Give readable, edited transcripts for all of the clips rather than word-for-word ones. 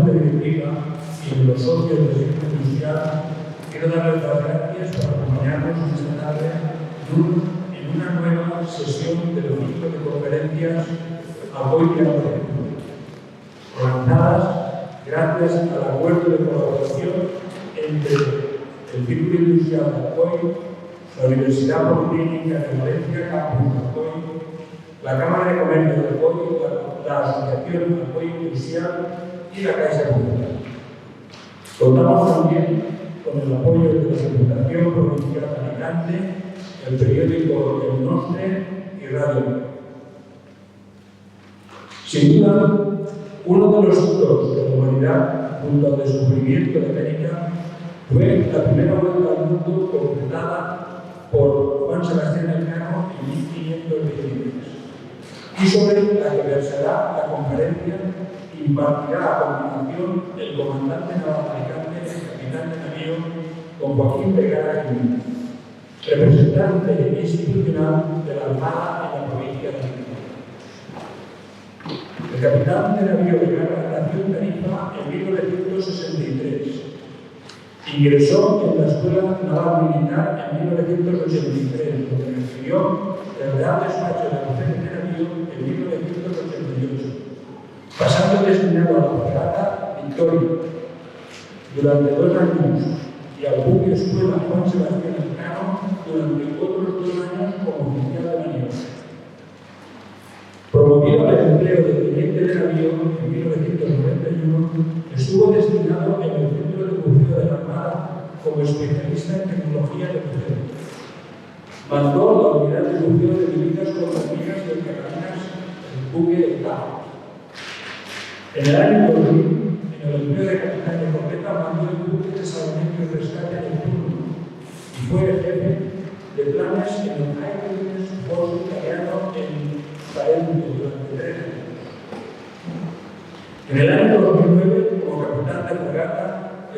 de Directiva y de los socios del sector industrial, quiero darles las gracias por acompañarnos esta tarde en una nueva sesión del ciclo de conferencias Apoyo a la Arquitectura, organizadas gracias al acuerdo de colaboración entre el Círculo Industrial de Alcoy, la Universidad Politécnica de Valencia, Campus Alcoy, la Cámara de Comercio de Alcoy, la Asociación Alcoy Industrial y la Caixa Popular. Contamos también con el apoyo de la Diputación Provincial de Alicante, el periódico El Nostre y Radio. Sin duda, uno de los hitos de la humanidad, junto al descubrimiento de América, fue la primera vuelta al mundo completada por Juan Sebastián Elcano en 1523, y sobre la que versará la conferencia y impartirá a continuación el comandante naval Alicante, el capitán de navío, don Joaquín Vergara Jiménez, representante institucional de la Armada en la provincia de Alicante. El capitán de navío Vergara nació en Tarifa en 1963. Ingresó en la Escuela Naval Militar en 1983, donde recibió el Real Despacho de Oficiales de Navío en 1988, pasando destinado a la fragata Victoria durante 2 años y al buque Escuela Juan Sebastián Elcano durante otros 2 años como oficial de maniobra. Promovido al empleo de teniente de navío en 1991, estuvo destinado en el Centro de Buceo de la Armada como especialista en tecnología de buceo. Mandó la unidad de buceo de medidas contraminas del Carolinas, el buque El Tajo. En el año 2000, en el empleo de capitán de corbeta, mandó el buque de salvamento y rescate Neptuno y fue jefe de planes en el Hydrogen Force italiano en Paente durante 3 años. En el año 2009, como capitán de fragata,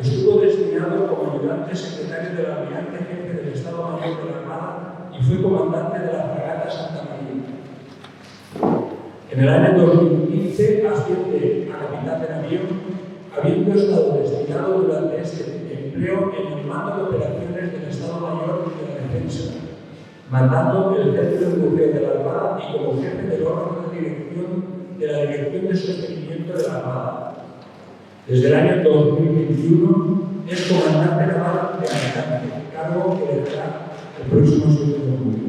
estuvo destinado como ayudante secretario del almirante jefe del Estado Mayor de la Armada y fue comandante de la fragata Santa María. En el año 2015 asciende a capitán de navío, habiendo estado destinado durante este empleo en el mando de operaciones del Estado Mayor de la Defensa, mandando el Centro de Buceo de la Armada y como jefe del órgano de dirección de la Dirección de Sostenimiento de la Armada. Desde el año 2021 es comandante naval de Alicante, cargo que dejará el próximo 7 de julio.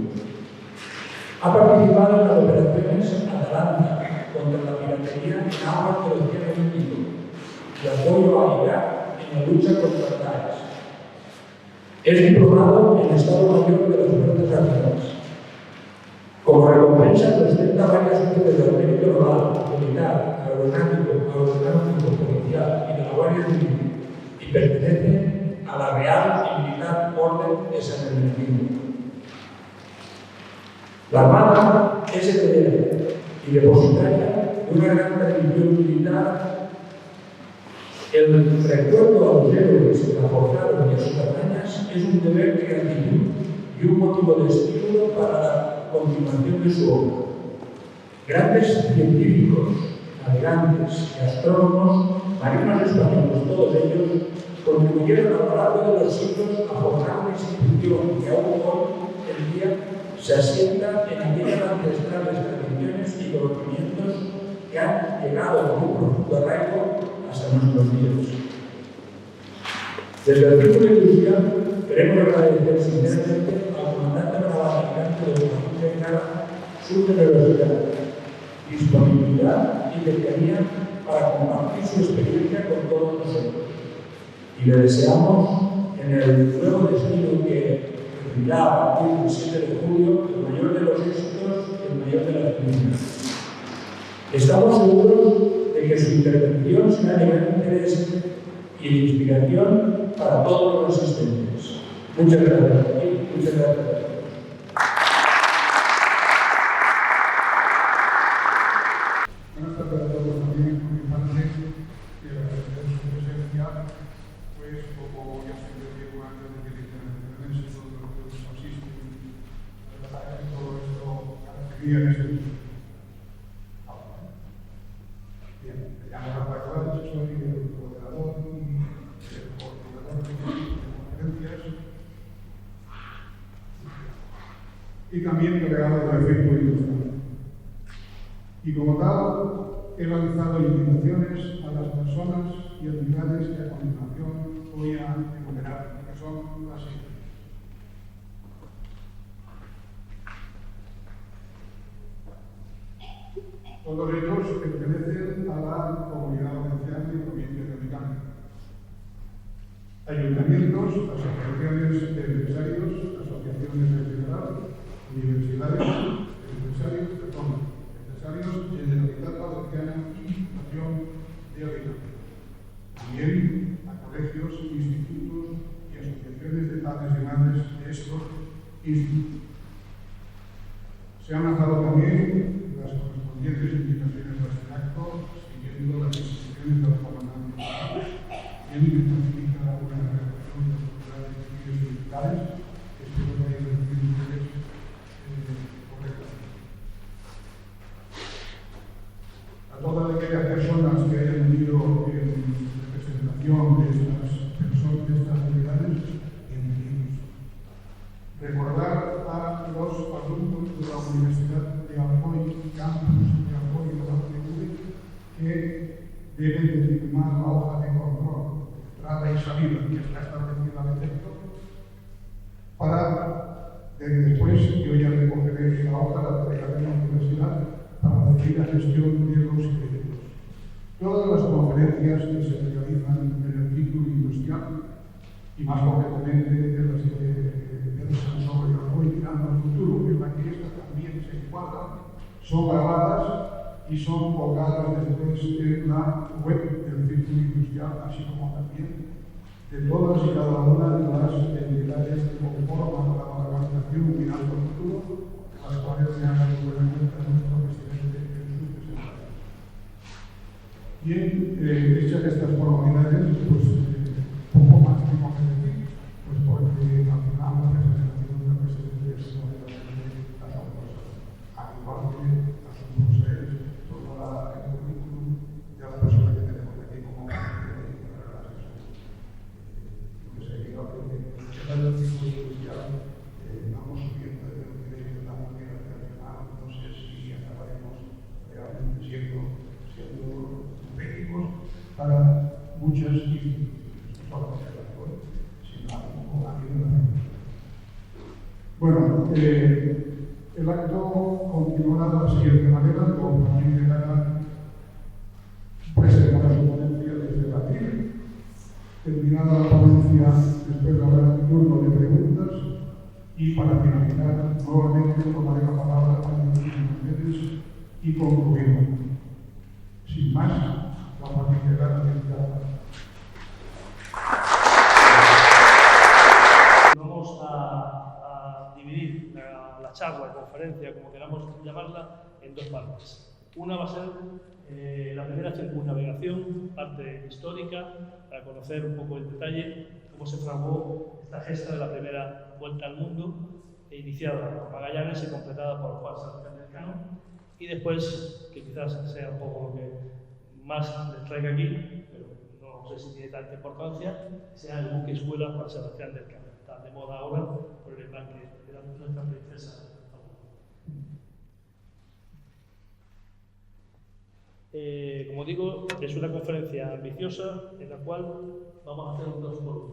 Ha participado en las operaciones Atalanta contra la piratería en aguas del Océano Índico y apoyo a Irak en la lucha contra el Daesh. Es diplomado en Estado Mayor de las Fuerzas Armadas. Como recompensa, presenta varias cruces del mérito naval, militar, aeronáutico, policial y de la Guardia Civil, y pertenece a la Real y Militar Orden de San Hermenegildo. La Armada es heredera y depositaria de una gran tradición militar. El recuerdo a los héroes que la forjaron y a sus hazañas es un deber de gratitud y un motivo de estímulo para la continuación de su obra. Grandes científicos, navegantes y astrónomos, marinos españoles, todos ellos, contribuyeron a lo largo de los siglos a formar una institución que aún hoy en día se asienta en aquellas ancestrales tradiciones y conocimientos que han llegado con un profundo arraigo hasta nuestros días. Desde el Círculo Industrial queremos agradecer sinceramente al comandante naval Alicante de Joaquín Vergara su generosidad, disponibilidad y cercanía para compartir su experiencia con todos nosotros. Y le deseamos en el nuevo destino que recibirá a partir del 7 de julio el mayor de los éxitos y el mayor de las felicidades. Estamos seguros de que su intervención será de gran interés y de inspiración para todos los asistentes. Muchas gracias. Muchas gracias. Buenas tardes a todos también, por mi parte, y agradecer su presencia, pues como ya siempre digo antes de que intervenciones y todos los que asisten, todo esto caracteriza en este Bien, me llamo Rafael Cuadros, soy también creado el efecto industrial. Y como tal, he lanzado invitaciones a las personas y entidades que a continuación voy a enumerar, que son las siguientes. Todos ellos pertenecen a la Comunidad Valenciana y provincia de Alicante. Ayuntamientos, asociaciones de empresarios, asociaciones de ciudadanos, universidades, empresarios, Generalitat Valenciana y Diputación de Alicante. También a colegios, institutos y asociaciones de padres y madres de estos institutos. Se han lanzado también las correspondientes invitaciones a este acto, siguiendo las instrucciones de la comandante en que facilita una redacción de los criterios sindicales, que espero que hayan recibido ustedes correctamente. A todas aquellas personas que hayan venido en representación de estas personas, de estas unidades, bienvenidos. Recordar a los alumnos de la Universidad de Alcoy, campus de Alcoy de la UTV, que deben de firmar la hoja de control de entrada y salida, que está establecida de texto, para después yo ya recogeré la hoja, la entregaré a la universidad para hacer la gestión de los créditos. Todas las conferencias que se realizan en el ciclo industrial, y más concretamente de las que versan sobre Alcoy mirando al futuro, en la que esta también se encuadra, son grabadas y son colgadas después en la web del círculo industrial, así como también de todas y cada una de las entidades que conforman la organización Mirando al Futuro, las cuales me han dado buena cuenta nuestro presidente en su presentación. Bien, hechas estas formalidades, pues poco más tengo que decir, pues porque al final la presentación del presidente es una de las cosas, al igual que asumimos todo el currículum de la persona que tenemos aquí como el círculo industrial, vamos subiendo de lo que estamos viendo hacia el final, no sé si acabaremos realmente siendo bénicos para muchas instituciones, no solamente el alcohol, sino a nivel nacional. Bueno, el acto continuará de la siguiente manera, con Joaquín de Lara presentará su ponencia desde abril. Terminada la ponencia, después habrá un turno de preguntas y para finalizar, nuevamente tomaré la palabra para ustedes y concluimos. Sin más, vamos a integrar Vamos a dividir la charla, la conferencia, como queramos llamarla, en dos partes. Una va a ser la primera circunnavegación, parte histórica, para conocer un poco el detalle, cómo se fraguó esta gesta de la primera vuelta al mundo, iniciada por Magallanes y completada por Juan Sebastián Elcano, y después, que quizás sea un poco lo que más les traiga aquí, pero no sé si tiene tanta importancia, sea el buque escuela Juan Sebastián Elcano. Está de moda ahora por el embarque de nuestra princesa. Como digo, es una conferencia ambiciosa en la cual vamos a hacer un 2x1.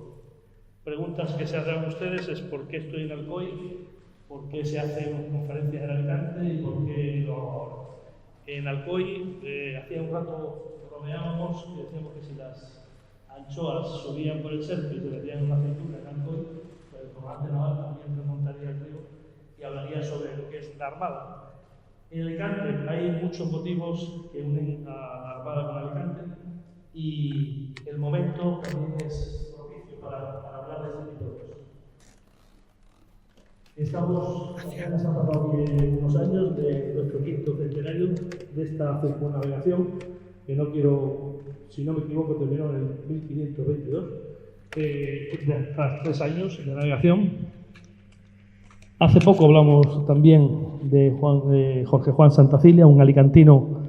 Preguntas que se harán ustedes es por qué estoy en Alcoy, por qué se hacen conferencias en Alicante y por qué lo hago ahora. En Alcoy, hacía un rato bromeábamos y decíamos que si las anchoas subían por el cerco y se metían en una cintura en Alcoy, pues el comandante naval también remontaría el río y hablaría sobre lo que es la Armada. En Alicante hay muchos motivos que unen a la Armada con Alicante y el momento también es propicio para hablar de este tipo de cosas. Estamos, apenas han pasado unos años de nuestro quinto centenario de esta circunnavegación, que no quiero, si no me equivoco, terminó en el 1522, tras 3 años de navegación. Hace poco hablamos también de Jorge Juan Santacilia, un alicantino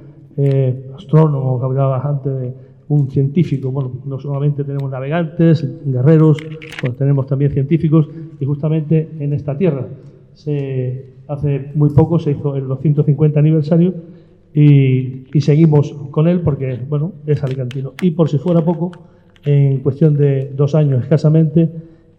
astrónomo que hablaba antes de un científico. Bueno, no solamente tenemos navegantes, guerreros, pues tenemos también científicos y justamente en esta tierra se hace muy poco se hizo el 250 aniversario y seguimos con él porque, bueno, es alicantino. Y por si fuera poco, en cuestión de 2 años escasamente,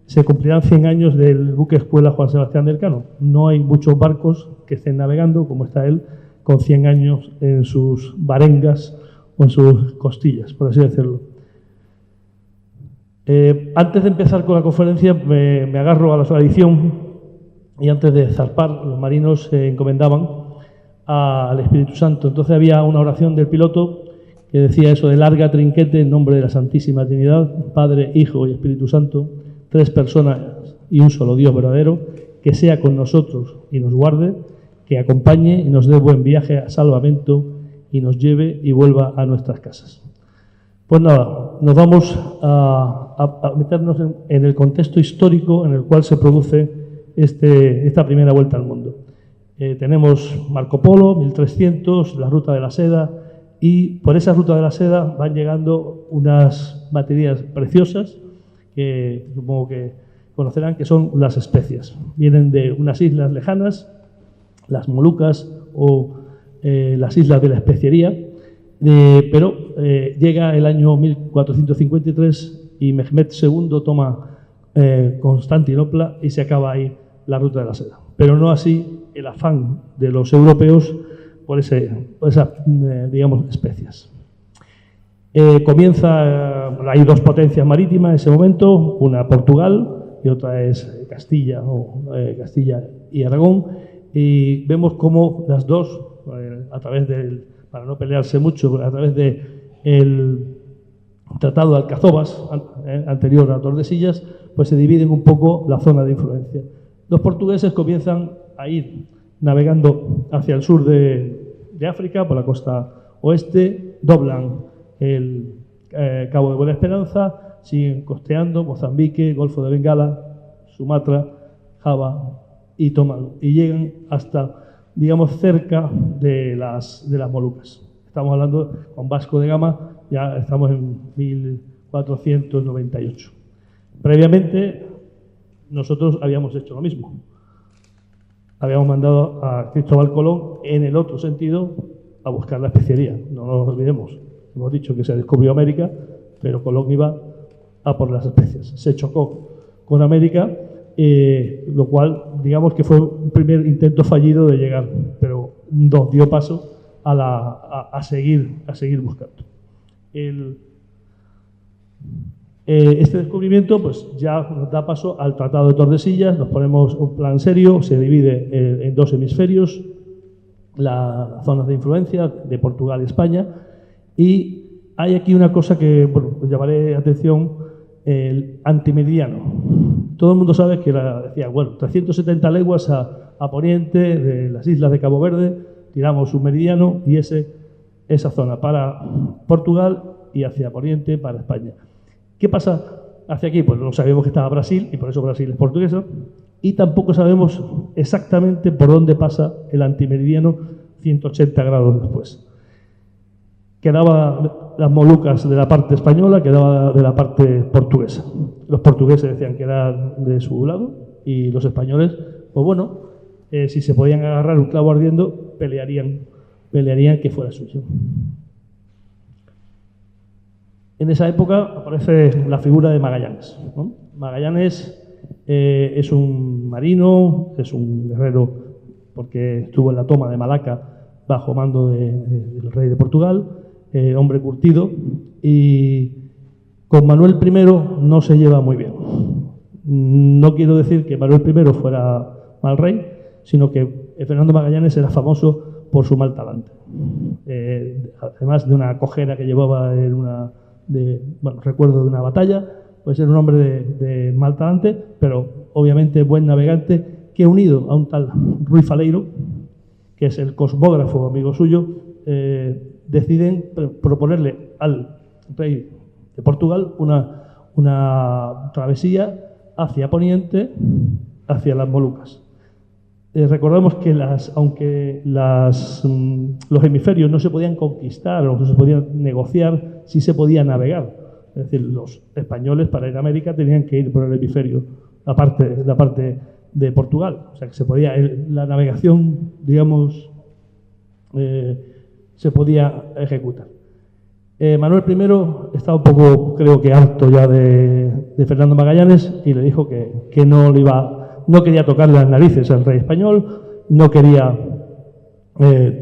se cumplirán 100 años del buque escuela Juan Sebastián del Cano. No hay muchos barcos que estén navegando como está él, con 100 años en sus varengas o en sus costillas, por así decirlo. Antes de empezar con la conferencia, me agarro a la tradición y antes de zarpar, los marinos se encomendaban al Espíritu Santo. Entonces había una oración del piloto que decía eso de: larga trinquete en nombre de la Santísima Trinidad, Padre, Hijo y Espíritu Santo, 3 personas y un solo Dios verdadero, que sea con nosotros y nos guarde, que acompañe y nos dé buen viaje a salvamento y nos lleve y vuelva a nuestras casas. Pues nada, nos vamos a meternos en el contexto histórico en el cual se produce esta primera vuelta al mundo. Tenemos Marco Polo, 1300, la Ruta de la Seda, y por esa Ruta de la Seda van llegando unas materias preciosas que supongo que conocerán, que son las especias. Vienen de unas islas lejanas, las Molucas o las islas de la especiería, pero llega el año 1453 y Mehmed II toma Constantinopla y se acaba ahí la Ruta de la Seda. Pero no así el afán de los europeos por esas, digamos, especias. Hay 2 potencias marítimas en ese momento, una Portugal y otra es Castilla y Aragón, y vemos cómo las dos, a través para no pelearse mucho, a través del Tratado de Alcazobas, anterior a Tordesillas, pues se dividen un poco la zona de influencia. Los portugueses comienzan a ir navegando hacia el sur de África, por la costa oeste, doblan el Cabo de Buena Esperanza, siguen costeando Mozambique, Golfo de Bengala, Sumatra, Java y toman y llegan hasta, digamos, cerca de las Molucas. Estamos hablando con Vasco de Gama, ya estamos en 1498. Previamente nosotros habíamos hecho lo mismo. Habíamos mandado a Cristóbal Colón en el otro sentido a buscar la especiería. No nos olvidemos. Hemos dicho que se descubrió América, pero Colón iba a por las especias. Se chocó con América, lo cual, digamos que fue un primer intento fallido de llegar, pero nos dio paso a seguir buscando. Este descubrimiento pues ya nos da paso al Tratado de Tordesillas. Nos ponemos un plan serio, se divide en 2 hemisferios, las zonas de influencia de Portugal y España, y hay aquí una cosa que llamaré atención: el antimeridiano. Todo el mundo sabe que decía, bueno, 370 leguas a poniente de las islas de Cabo Verde, tiramos un meridiano y esa zona para Portugal y hacia poniente para España. ¿Qué pasa hacia aquí? Pues no sabemos que estaba Brasil, y por eso Brasil es portuguesa, y tampoco sabemos exactamente por dónde pasa el antimeridiano 180 grados después. Quedaba las Molucas de la parte española, quedaba de la parte portuguesa. Los portugueses decían que era de su lado, y los españoles, pues bueno, si se podían agarrar un clavo ardiendo, pelearían que fuera suyo. En esa época aparece la figura de Magallanes, ¿no? Magallanes es un marino, es un guerrero, porque estuvo en la toma de Malaca bajo mando del rey de Portugal, hombre curtido, y con Manuel I no se lleva muy bien. No quiero decir que Manuel I fuera mal rey, sino que Fernando Magallanes era famoso por su mal talante. Además de una cojera que llevaba recuerdo de una batalla, pues era un hombre de mal talante, pero obviamente buen navegante, que unido a un tal Ruy Faleiro, que es el cosmógrafo amigo suyo, deciden proponerle al rey de Portugal una travesía hacia poniente, hacia las Molucas. Recordemos que aunque los hemisferios no se podían conquistar o no se podían negociar, sí se podía navegar. Es decir, los españoles para ir a América tenían que ir por el hemisferio, la parte de Portugal. O sea, que se podía, la navegación, digamos, se podía ejecutar. Manuel I estaba un poco, creo que harto ya de Fernando Magallanes y le dijo que no quería tocarle las narices al rey español, no quería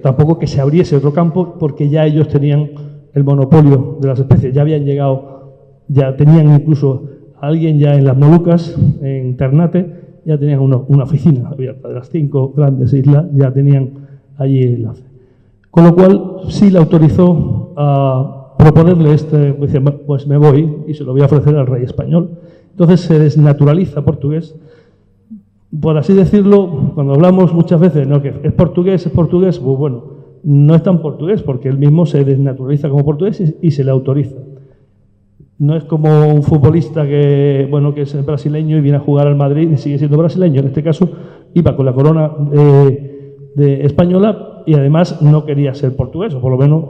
tampoco que se abriese otro campo porque ya ellos tenían el monopolio de las especies, ya habían llegado, ya tenían incluso a alguien ya en las Molucas, en Ternate, ya tenían una oficina abierta de las 5 grandes islas, ya tenían allí enlace. Con lo cual sí le autorizó a proponerle dice, pues me voy y se lo voy a ofrecer al rey español. Entonces se desnaturaliza portugués. Por así decirlo, cuando hablamos muchas veces, ¿no?, que es portugués, pues bueno, no es tan portugués porque él mismo se desnaturaliza como portugués y se le autoriza. No es como un futbolista que es brasileño y viene a jugar al Madrid y sigue siendo brasileño. En este caso iba con la corona de española y además no quería ser portugués, o por lo menos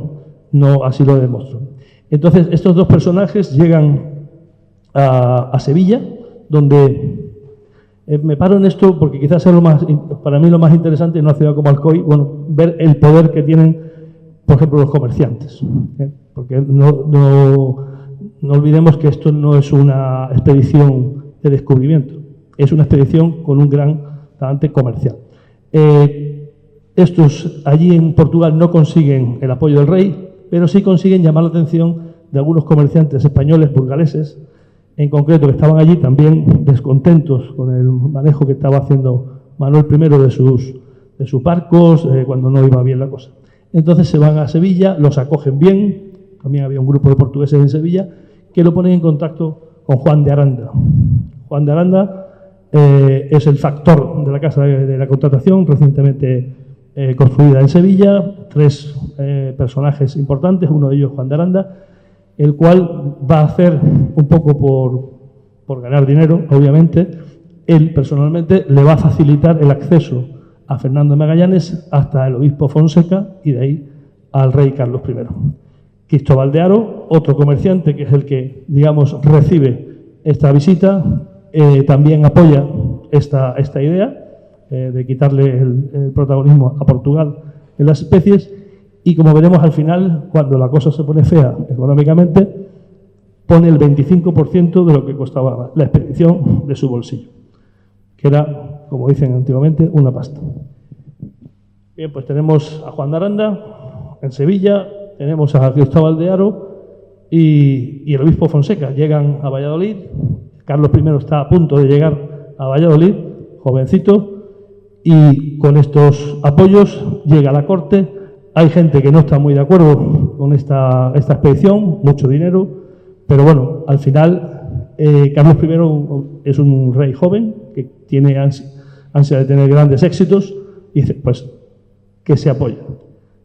no así lo demostró. Entonces, estos dos personajes llegan a Sevilla, donde me paro en esto porque quizás es para mí lo más interesante en una ciudad como Alcoy, ver el poder que tienen, por ejemplo, los comerciantes. Porque no olvidemos que esto no es una expedición de descubrimiento, es una expedición con un gran talante comercial. Estos allí en Portugal no consiguen el apoyo del rey, pero sí consiguen llamar la atención de algunos comerciantes españoles, burgaleses, en concreto, que estaban allí también descontentos con el manejo que estaba haciendo Manuel I de sus barcos, cuando no iba bien la cosa. Entonces se van a Sevilla, los acogen bien, también había un grupo de portugueses en Sevilla, que lo ponen en contacto con Juan de Aranda. Juan de Aranda es el factor de la Casa de la Contratación, recientemente construida en Sevilla, 3 personajes importantes, uno de ellos Juan de Aranda, el cual va a hacer un poco por ganar dinero, obviamente. Él personalmente le va a facilitar el acceso a Fernando de Magallanes hasta el obispo Fonseca y de ahí al rey Carlos I. Cristóbal de Haro, otro comerciante que es el que, digamos, recibe esta visita, también apoya esta idea de quitarle el protagonismo a Portugal en las especies. Y como veremos al final, cuando la cosa se pone fea económicamente, pone el 25% de lo que costaba la expedición de su bolsillo, que era, como dicen antiguamente, una pasta. Bien, pues tenemos a Juan de Aranda en Sevilla, tenemos a Cristóbal de Haro y el obispo Fonseca. Llegan a Valladolid, Carlos I está a punto de llegar a Valladolid, jovencito, y con estos apoyos llega a la corte. Hay gente que no está muy de acuerdo con esta expedición, mucho dinero, pero bueno, al final Carlos I es un rey joven que tiene ansia de tener grandes éxitos y dice, pues, que se apoya.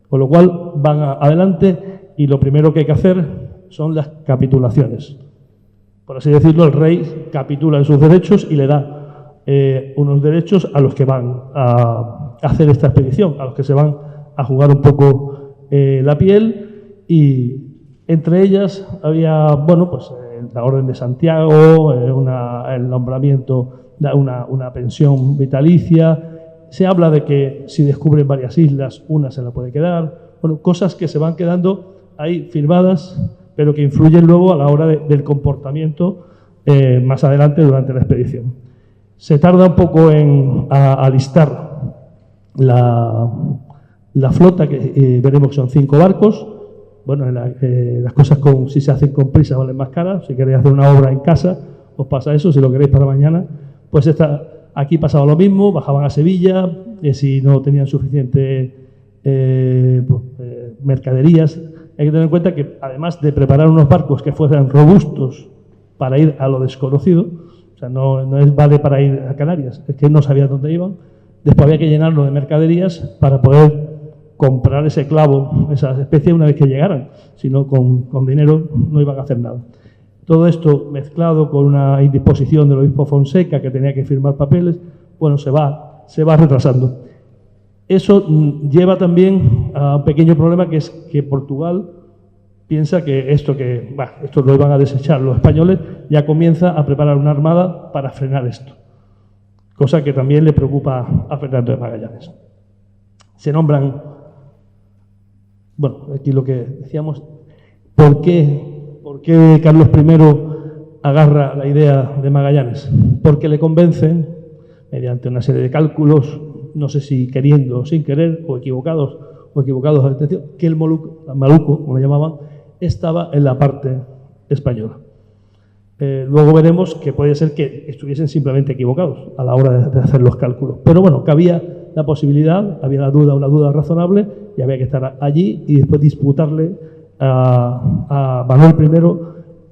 Con lo cual van adelante y lo primero que hay que hacer son las capitulaciones. Por así decirlo, el rey capitula en sus derechos y le da unos derechos a los que van a hacer esta expedición, a los que se van a jugar un poco la piel, y entre ellas había, la Orden de Santiago, el nombramiento de una pensión vitalicia. Se habla de que si descubren varias islas, una se la puede quedar. Cosas que se van quedando ahí firmadas, pero que influyen luego a la hora del comportamiento más adelante durante la expedición. Se tarda un poco en alistar la flota, que veremos que son 5 barcos. Las cosas si se hacen con prisa valen más caras. Si queréis hacer una obra en casa, os pasa eso. Si lo queréis para mañana, pues aquí pasaba lo mismo. Bajaban a Sevilla, si no tenían suficiente mercaderías. Hay que tener en cuenta que, además de preparar unos barcos que fueran robustos para ir a lo desconocido, o sea, no vale para ir a Canarias, es que no sabían dónde iban. Después había que llenarlo de mercaderías para poder comprar ese clavo, esas especies, una vez que llegaran. Si no, con dinero no iban a hacer nada. Todo esto mezclado con una indisposición del obispo Fonseca, que tenía que firmar papeles, se va retrasando. Eso lleva también a un pequeño problema, que es que Portugal piensa que esto lo iban a desechar los españoles, ya comienza a preparar una armada para frenar esto. cosa que también le preocupa a Fernando de Magallanes. Se nombran, bueno, aquí lo que decíamos, ¿por qué Carlos I agarra la idea de Magallanes? Porque le convencen, mediante una serie de cálculos, no sé si queriendo o sin querer, o equivocados a la intención, que el Maluco, como le llamaban, estaba en la parte española. Luego veremos que puede ser que estuviesen simplemente equivocados a la hora de hacer los cálculos. Pero bueno, que había la posibilidad, había una duda razonable, y había que estar allí y después disputarle a Manuel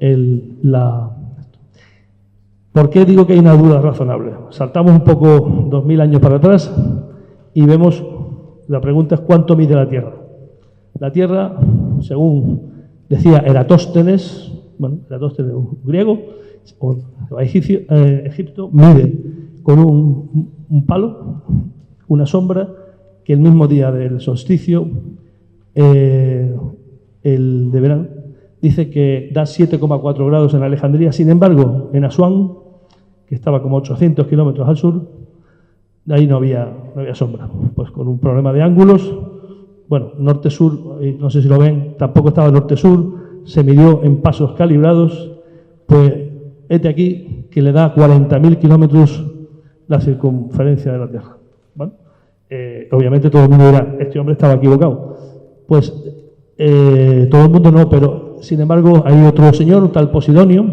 I ¿Por qué digo que hay una duda razonable? Saltamos un poco 2000 años para atrás y vemos, la pregunta es ¿cuánto mide la Tierra? La Tierra, según decía Eratóstenes, un griego, o Egipto, mide con un palo, una sombra, que el mismo día del solsticio, el de verano, dice que da 7,4 grados en Alejandría. Sin embargo, en Asuán, que estaba como 800 kilómetros al sur, de ahí no había sombra. Pues con un problema de ángulos, bueno, norte-sur, no sé si lo ven, tampoco estaba norte-sur, se midió en pasos calibrados, pues este aquí que le da 40.000 kilómetros la circunferencia de la Tierra. ¿Vale? Obviamente todo el mundo dirá, este hombre estaba equivocado. Pues todo el mundo no, pero sin embargo hay otro señor, un tal Posidonio,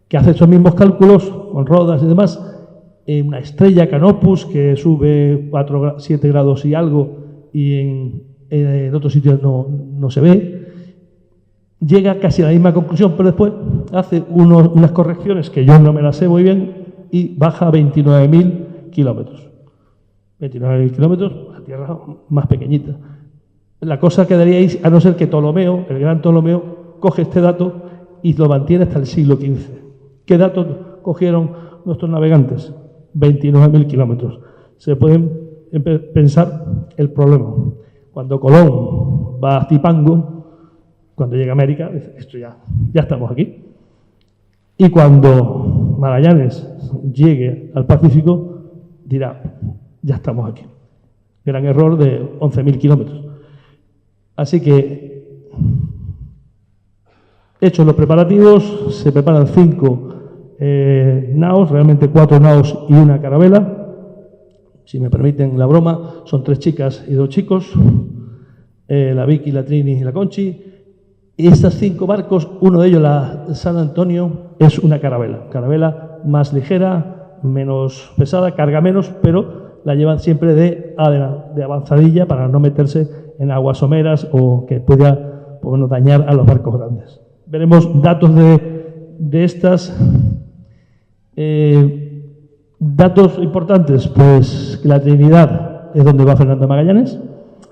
que hace estos mismos cálculos con rodas y demás, una estrella Canopus que sube 7 grados y algo, y en otros sitios no se ve. Llega casi a la misma conclusión, pero después hace unas correcciones que yo no me las sé muy bien y baja a 29.000 kilómetros. 29.000 kilómetros, la Tierra más pequeñita. La cosa quedaría ahí, a no ser que Ptolomeo, el gran Ptolomeo, coge este dato y lo mantiene hasta el siglo XV. ¿Qué datos cogieron nuestros navegantes? 29.000 kilómetros. Se pueden pensar el problema. Cuando Colón va a Zipango, cuando llega a América, dice, esto ya estamos aquí. Y cuando Magallanes llegue al Pacífico, dirá, ya estamos aquí. Gran error de 11.000 kilómetros. Así que, hechos los preparativos, se preparan 5 naos, realmente 4 naos y una carabela. Si me permiten la broma, son 3 chicas y 2 chicos, la Vicky, la Trini y la Conchi. Y estos 5 barcos, uno de ellos, la San Antonio, es una carabela más ligera, menos pesada, carga menos, pero la llevan siempre de avanzadilla para no meterse en aguas someras o que pueda dañar a los barcos grandes. Veremos datos de estas. Datos importantes, pues que la Trinidad es donde va Fernando de Magallanes,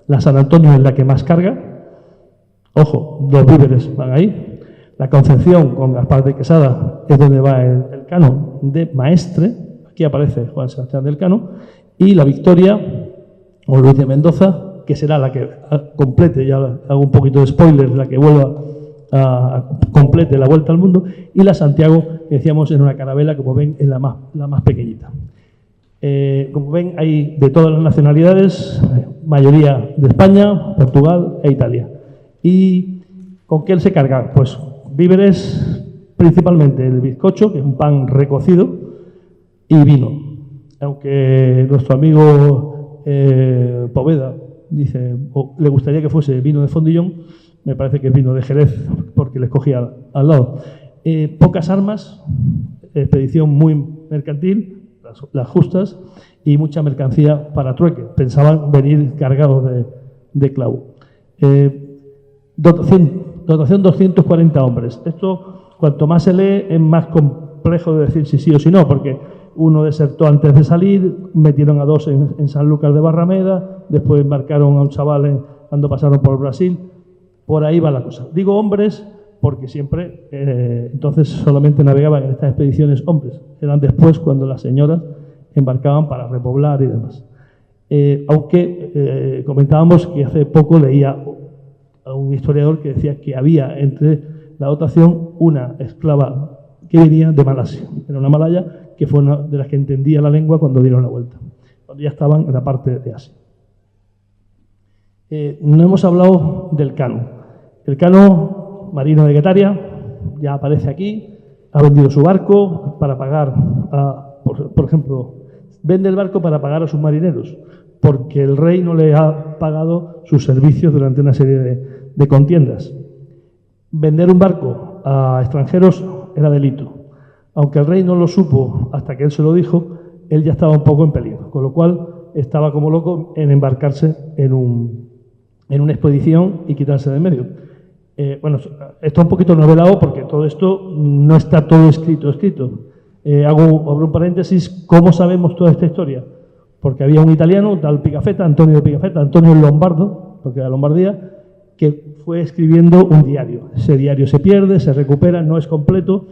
la San Antonio es la que más carga. Ojo, 2 víveres van ahí. La Concepción con Gaspar de Quesada es donde va el cano de Maestre. Aquí aparece Juan Sebastián del Cano. Y la Victoria, o Luis de Mendoza, que será la que complete, ya hago un poquito de spoiler, la que vuelva complete la vuelta al mundo. Y la Santiago, que decíamos, en una carabela, como ven, es la más pequeñita. Como ven, hay de todas las nacionalidades, mayoría de España, Portugal e Italia. ¿Y con qué él se carga? Pues víveres, principalmente el bizcocho, que es un pan recocido, y vino. Aunque nuestro amigo Poveda dice, le gustaría que fuese vino de Fondillón, me parece que es vino de Jerez, porque les cogía al lado. Pocas armas, expedición muy mercantil, las justas, y mucha mercancía para trueque. Pensaban venir cargados de clavo. Dotación 240 hombres. Esto, cuanto más se lee, es más complejo de decir si sí o si no, porque uno desertó antes de salir, metieron a 2 en San Lucas de Barrameda, después embarcaron a un chaval cuando pasaron por Brasil. Por ahí va la cosa. Digo hombres porque siempre, entonces solamente navegaban en estas expediciones hombres. Eran después cuando las señoras embarcaban para repoblar y demás. Aunque comentábamos que hace poco leía a un historiador que decía que había entre la dotación una esclava que venía de Malasia. Era una malaya que fue una de las que entendía la lengua cuando dieron la vuelta, cuando ya estaban en la parte de Asia. No hemos hablado del Cano. El Cano, marino de Guetaria, ya aparece aquí, ha vendido su barco para pagar, por ejemplo, vende el barco para pagar a sus marineros, porque el rey no le ha pagado sus servicios durante una serie de contiendas. Vender un barco a extranjeros era delito. Aunque el rey no lo supo hasta que él se lo dijo, él ya estaba un poco en peligro, con lo cual estaba como loco en embarcarse en una expedición y quitarse de en medio. Bueno, esto es un poquito novelado porque todo esto no está todo escrito. Abro un paréntesis. ¿Cómo sabemos toda esta historia? Porque había un italiano, tal Pigafetta, Antonio el Lombardo, porque era Lombardía, que fue escribiendo un diario. Ese diario se pierde, se recupera, no es completo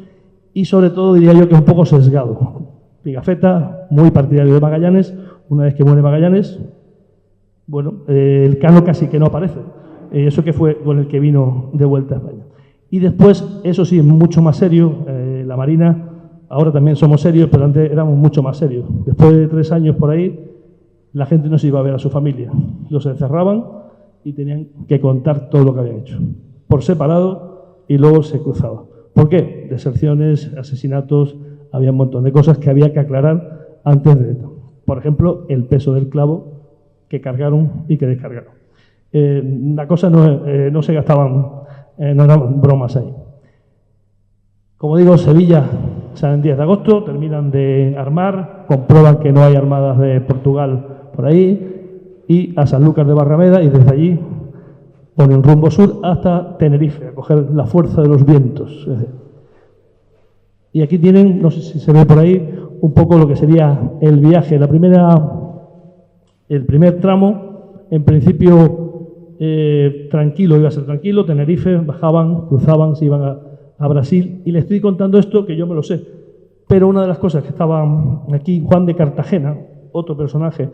y sobre todo diría yo que es un poco sesgado. Pigafetta, muy partidario de Magallanes. Una vez que muere Magallanes, bueno, el Cano casi que no aparece. Eso que fue con el que vino de vuelta a España. Y después, eso sí, mucho más serio, la Marina, ahora también somos serios, pero antes éramos mucho más serios. Después de 3 años por ahí, la gente no se iba a ver a su familia. Los encerraban y tenían que contar todo lo que habían hecho, por separado, y luego se cruzaba. ¿Por qué? Deserciones, asesinatos, había un montón de cosas que había que aclarar antes de esto. Por ejemplo, el peso del clavo que cargaron y que descargaron. La cosa no se gastaban, no eran bromas ahí. Como digo, Sevilla salen 10 de agosto, terminan de armar, comprueban que no hay armadas de Portugal por ahí, y a Sanlúcar de Barrameda, y desde allí ponen rumbo sur hasta Tenerife, a coger la fuerza de los vientos. Y aquí tienen, no sé si se ve por ahí, un poco lo que sería el viaje. El primer tramo, en principio tranquilo, iba a ser tranquilo, Tenerife, bajaban, cruzaban, se iban a Brasil, y le estoy contando esto que yo me lo sé, pero una de las cosas que estaban aquí, Juan de Cartagena, otro personaje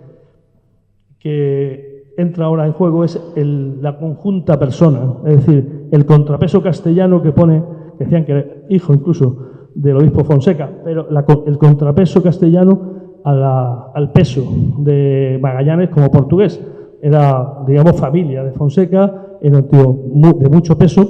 que entra ahora en juego, es la conjunta persona, es decir, el contrapeso castellano que pone, que decían que era hijo incluso del obispo Fonseca, pero el contrapeso castellano al peso de Magallanes como portugués. Era, digamos, familia de Fonseca, era un tío de mucho peso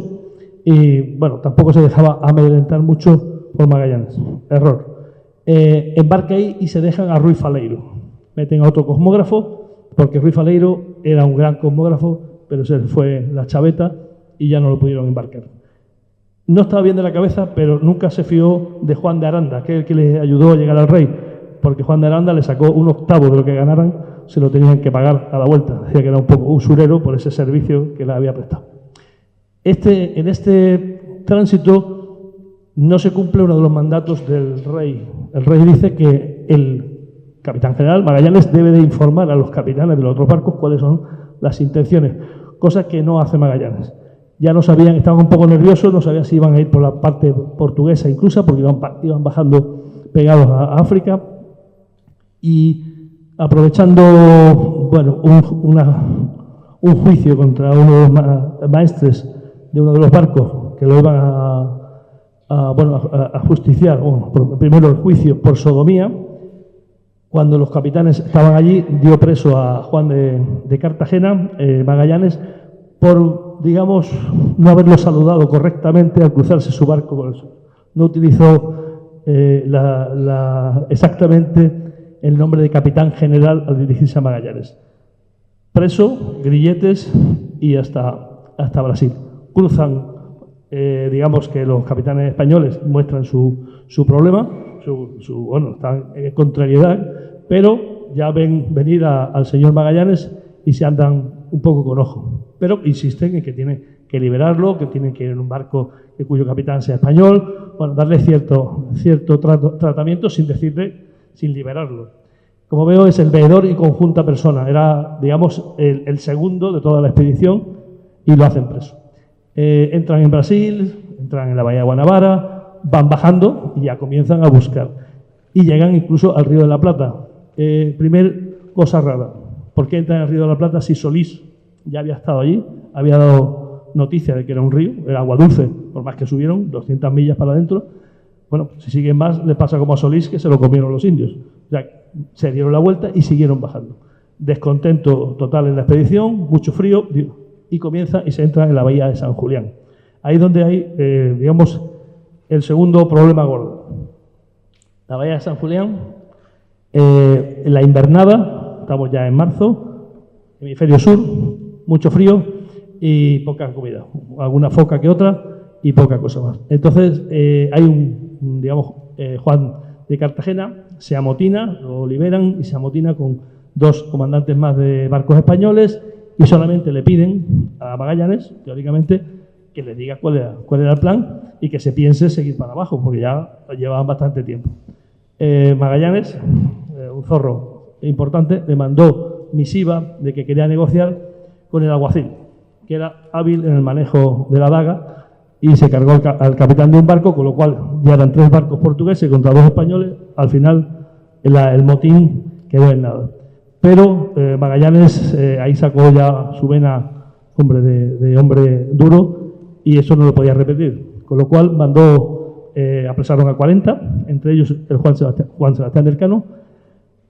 y, bueno, tampoco se dejaba amedrentar mucho por Magallanes. Error. Embarca ahí y se dejan a Ruy Faleiro. Meten a otro cosmógrafo, porque Ruy Faleiro era un gran cosmógrafo, pero se fue la chaveta y ya no lo pudieron embarcar. No estaba bien de la cabeza, pero nunca se fió de Juan de Aranda, que es el que le ayudó a llegar al rey, porque Juan de Aranda le sacó 1/8 de lo que ganaran, se lo tenían que pagar a la vuelta. Decía que era un poco usurero por ese servicio que le había prestado. En este tránsito no se cumple uno de los mandatos del rey. El rey dice que el capitán general Magallanes debe de informar a los capitanes de los otros barcos cuáles son las intenciones, cosa que no hace Magallanes. Ya no sabían, estaban un poco nerviosos, no sabían si iban a ir por la parte portuguesa incluso, porque iban bajando pegados a África, y aprovechando, bueno, un juicio contra uno de los maestres de uno de los barcos que lo iban a justiciar, primero el juicio por sodomía. Cuando los capitanes estaban allí, dio preso a Juan de Cartagena, Magallanes, por, digamos, no haberlo saludado correctamente al cruzarse su barco con el sol. No utilizó exactamente el nombre de capitán general al dirigirse a Magallanes. Preso, grilletes y hasta Brasil. Cruzan, digamos que los capitanes españoles muestran su problema, están en contrariedad, pero ya ven venir al señor Magallanes y se andan un poco con ojo. Pero insisten en que tienen que liberarlo, que tienen que ir en un barco cuyo capitán sea español, darle cierto tratamiento sin liberarlo. Como veo, es el veedor y conjunta persona. Era, digamos, el segundo de toda la expedición y lo hacen preso. Entran en Brasil, entran en la bahía de Guanabara, van bajando y ya comienzan a buscar. Y llegan incluso al Río de la Plata. Primer cosa rara. ¿Por qué entran al Río de la Plata si Solís ya había estado allí? Había dado noticia de que era un río, era agua dulce, por más que subieron 200 millas para adentro. Bueno, si siguen más, les pasa como a Solís, que se lo comieron los indios. O sea, se dieron la vuelta y siguieron bajando. Descontento total en la expedición, mucho frío, y comienza y se entra en la bahía de San Julián. Ahí es donde hay, digamos, el segundo problema gordo. La bahía de San Julián, en la invernada, estamos ya en marzo, hemisferio sur, mucho frío y poca comida. Alguna foca que otra y poca cosa más. Entonces, hay Juan de Cartagena se amotina, lo liberan y se amotina con 2 comandantes más de barcos españoles y solamente le piden a Magallanes, teóricamente, que le diga cuál era el plan y que se piense seguir para abajo, porque ya llevaban bastante tiempo. Magallanes, un zorro importante, le mandó misiva de que quería negociar con el alguacil, que era hábil en el manejo de la daga, y se cargó al capitán de un barco, con lo cual ya eran 3 barcos portugueses contra 2 españoles. Al final el motín quedó en nada. Pero Magallanes ahí sacó ya su vena de hombre duro y eso no lo podía repetir. Con lo cual mandó, apresaron a 40, entre ellos el Juan Sebastián del Cano.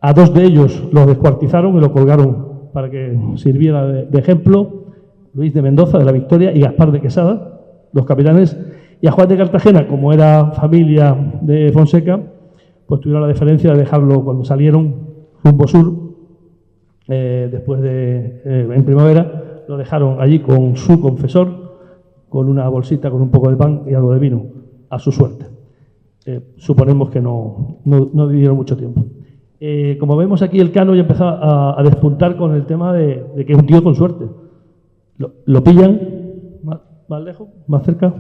A 2 de ellos los descuartizaron y los colgaron para que sirviera de ejemplo. Luis de Mendoza, de la Victoria, y Gaspar de Quesada, los capitanes, y a Juan de Cartagena, como era familia de Fonseca, pues tuvieron la deferencia de dejarlo cuando salieron rumbo sur, después en primavera, lo dejaron allí con su confesor, con una bolsita con un poco de pan y algo de vino, a su suerte. Suponemos que no vivieron mucho tiempo. Como vemos aquí, el Cano ya empezó a despuntar con el tema de que es un tío con suerte. Lo pillan. ¿Más lejos? ¿Más cerca?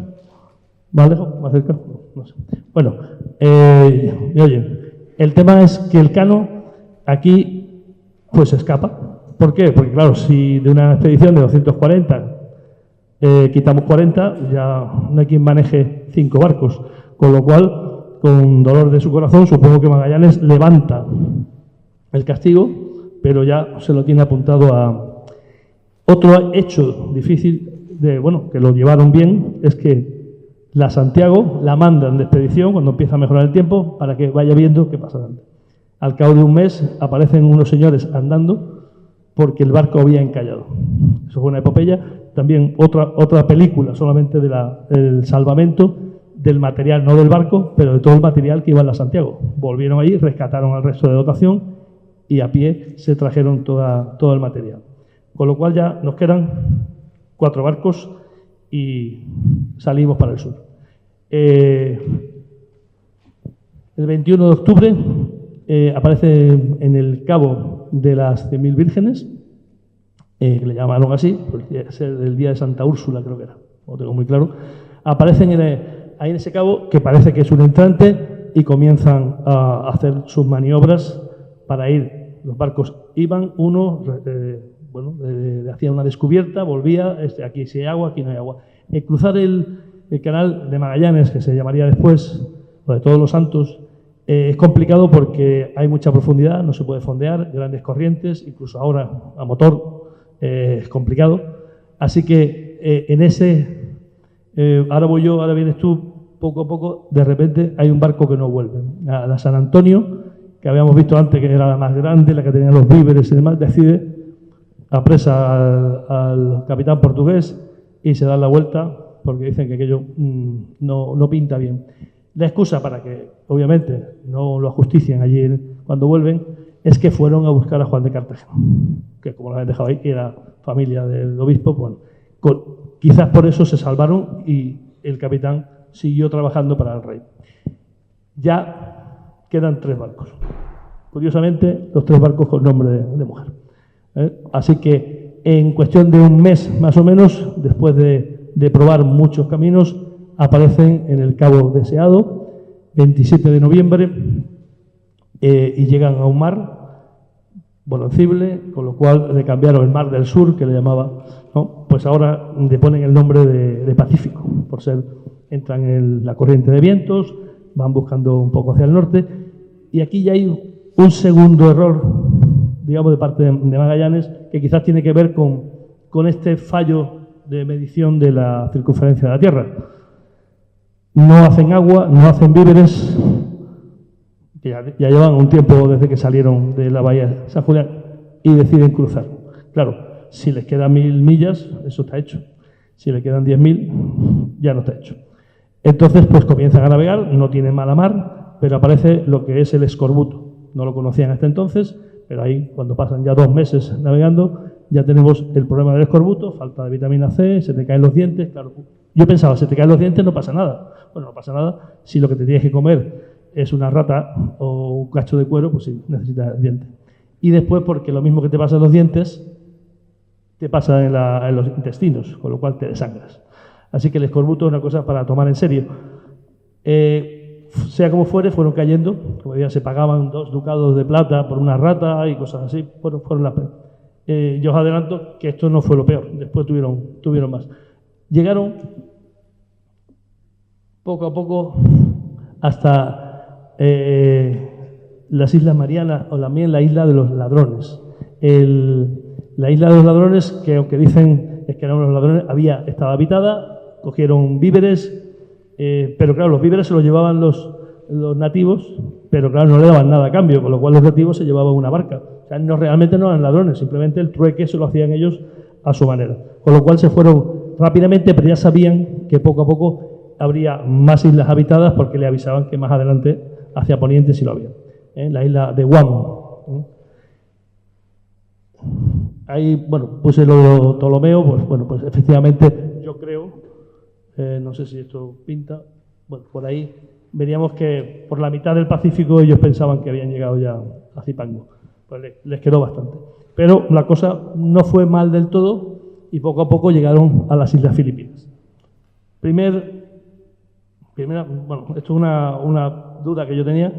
¿Más lejos? ¿Más cerca? No sé. Bueno, me oyen. El tema es que el Cano aquí pues se escapa. ¿Por qué? Porque claro, si de una expedición de 240 quitamos 40, ya no hay quien maneje 5 barcos. Con lo cual, con dolor de su corazón, supongo que Magallanes levanta el castigo, pero ya se lo tiene apuntado a otro hecho difícil. Que lo llevaron bien, es que la Santiago la mandan de expedición cuando empieza a mejorar el tiempo para que vaya viendo qué pasa. Al cabo de un mes aparecen unos señores andando porque el barco había encallado. Eso fue una epopeya. También otra película solamente del salvamento del material, no del barco, pero de todo el material que iba en la Santiago. Volvieron allí, rescataron al resto de dotación y a pie se trajeron todo el material. Con lo cual ya nos quedan 4 barcos y salimos para el sur. El 21 de octubre aparece en el cabo de las 100.000 vírgenes, que le llamaron así, porque es el día de Santa Úrsula, creo que era, no lo tengo muy claro. Aparecen ahí en ese cabo, que parece que es un entrante, y comienzan a hacer sus maniobras para ir. Los barcos iban, uno hacía una descubierta, volvía, aquí sí hay agua, aquí no hay agua. Cruzar el canal de Magallanes, que se llamaría después, o de Todos los Santos, es complicado porque hay mucha profundidad, no se puede fondear, grandes corrientes, incluso ahora a motor es complicado. Así que en ese, ahora voy yo, ahora vienes tú, poco a poco, de repente hay un barco que no vuelve. La San Antonio, que habíamos visto antes que era la más grande, la que tenía los víveres y demás, decide apresa al capitán portugués y se da la vuelta porque dicen que aquello no pinta bien. La excusa para que, obviamente, no lo ajusticien allí cuando vuelven es que fueron a buscar a Juan de Cartagena, que como lo habían dejado ahí, era familia del obispo, bueno, quizás por eso se salvaron y el capitán siguió trabajando para el rey. Ya quedan 3 barcos. Curiosamente, los 3 barcos con nombre de mujer. Así que en cuestión de un mes más o menos, después de probar muchos caminos, aparecen en el Cabo Deseado, 27 de noviembre, y llegan a un mar bonancible, con lo cual le cambiaron el Mar del Sur, que le llamaba, ¿no? Pues ahora le ponen el nombre de Pacífico, por ser, entran en la corriente de vientos, van buscando un poco hacia el norte, y aquí ya hay un segundo error, digamos, de parte de Magallanes, que quizás tiene que ver con este fallo de medición de la circunferencia de la Tierra. no hacen agua, no hacen víveres, que ya llevan un tiempo desde que salieron de la bahía de San Julián y deciden cruzar. Claro, si les quedan 1000 millas, eso está hecho. Si le quedan 10.000, ya no está hecho. Entonces, pues comienzan a navegar, no tienen mala mar, pero aparece lo que es el escorbuto. No lo conocían hasta entonces, pero ahí, cuando pasan ya 2 meses navegando, ya tenemos el problema del escorbuto, falta de vitamina C, se te caen los dientes. Claro, yo pensaba, se te caen los dientes, no pasa nada. Bueno, no pasa nada si lo que te tienes que comer es una rata o un cacho de cuero, pues sí, necesitas dientes. Y después, porque lo mismo que te pasa en los dientes, te pasa en los intestinos, con lo cual te desangras. Así que el escorbuto es una cosa para tomar en serio. Sea como fuere, fueron cayendo, como decía, se pagaban 2 ducados de plata por una rata y cosas así. Bueno, fueron las peores. Yo os adelanto que esto no fue lo peor, después tuvieron más. Llegaron poco a poco hasta las Islas Marianas, o también la isla de los ladrones. La isla de los ladrones, que aunque dicen es que eran los ladrones, estaba habitada, cogieron víveres, pero claro, los víveres se los llevaban los nativos, pero claro, no le daban nada a cambio, con lo cual los nativos se llevaban una barca. O sea, realmente no eran ladrones, simplemente el trueque se lo hacían ellos a su manera. Con lo cual se fueron rápidamente, pero ya sabían que poco a poco habría más islas habitadas, porque le avisaban que más adelante, hacia Poniente, sí lo había. La isla de Guam. Ahí, bueno, puse lo de Ptolomeo, pues bueno, pues efectivamente yo creo, no sé si esto pinta, bueno, por ahí veríamos que por la mitad del Pacífico ellos pensaban que habían llegado ya a Zipango, pues les quedó bastante. Pero la cosa no fue mal del todo y poco a poco llegaron a las Islas Filipinas. Primera, bueno, esto es una duda que yo tenía,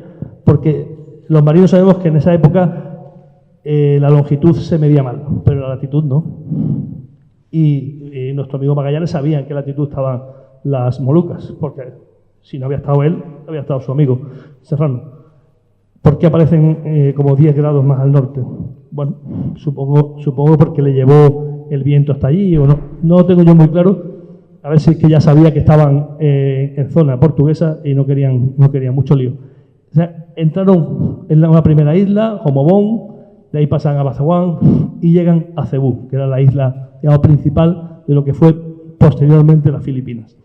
porque los marinos sabemos que en esa época la longitud se medía mal, pero la latitud no. Y nuestro amigo Magallanes sabía en qué latitud estaban las Molucas, porque si no había estado él, había estado su amigo Serrano. ¿Por qué aparecen como 10 grados más al norte? Bueno, supongo porque le llevó el viento hasta allí, o no. No lo tengo yo muy claro. A ver si es que ya sabía que estaban en zona portuguesa y no querían mucho lío. O sea, entraron en una primera isla, Homobón, de ahí pasan a Bazaguán y llegan a Cebú, que era la isla, digamos, principal de lo que fue posteriormente las Filipinas.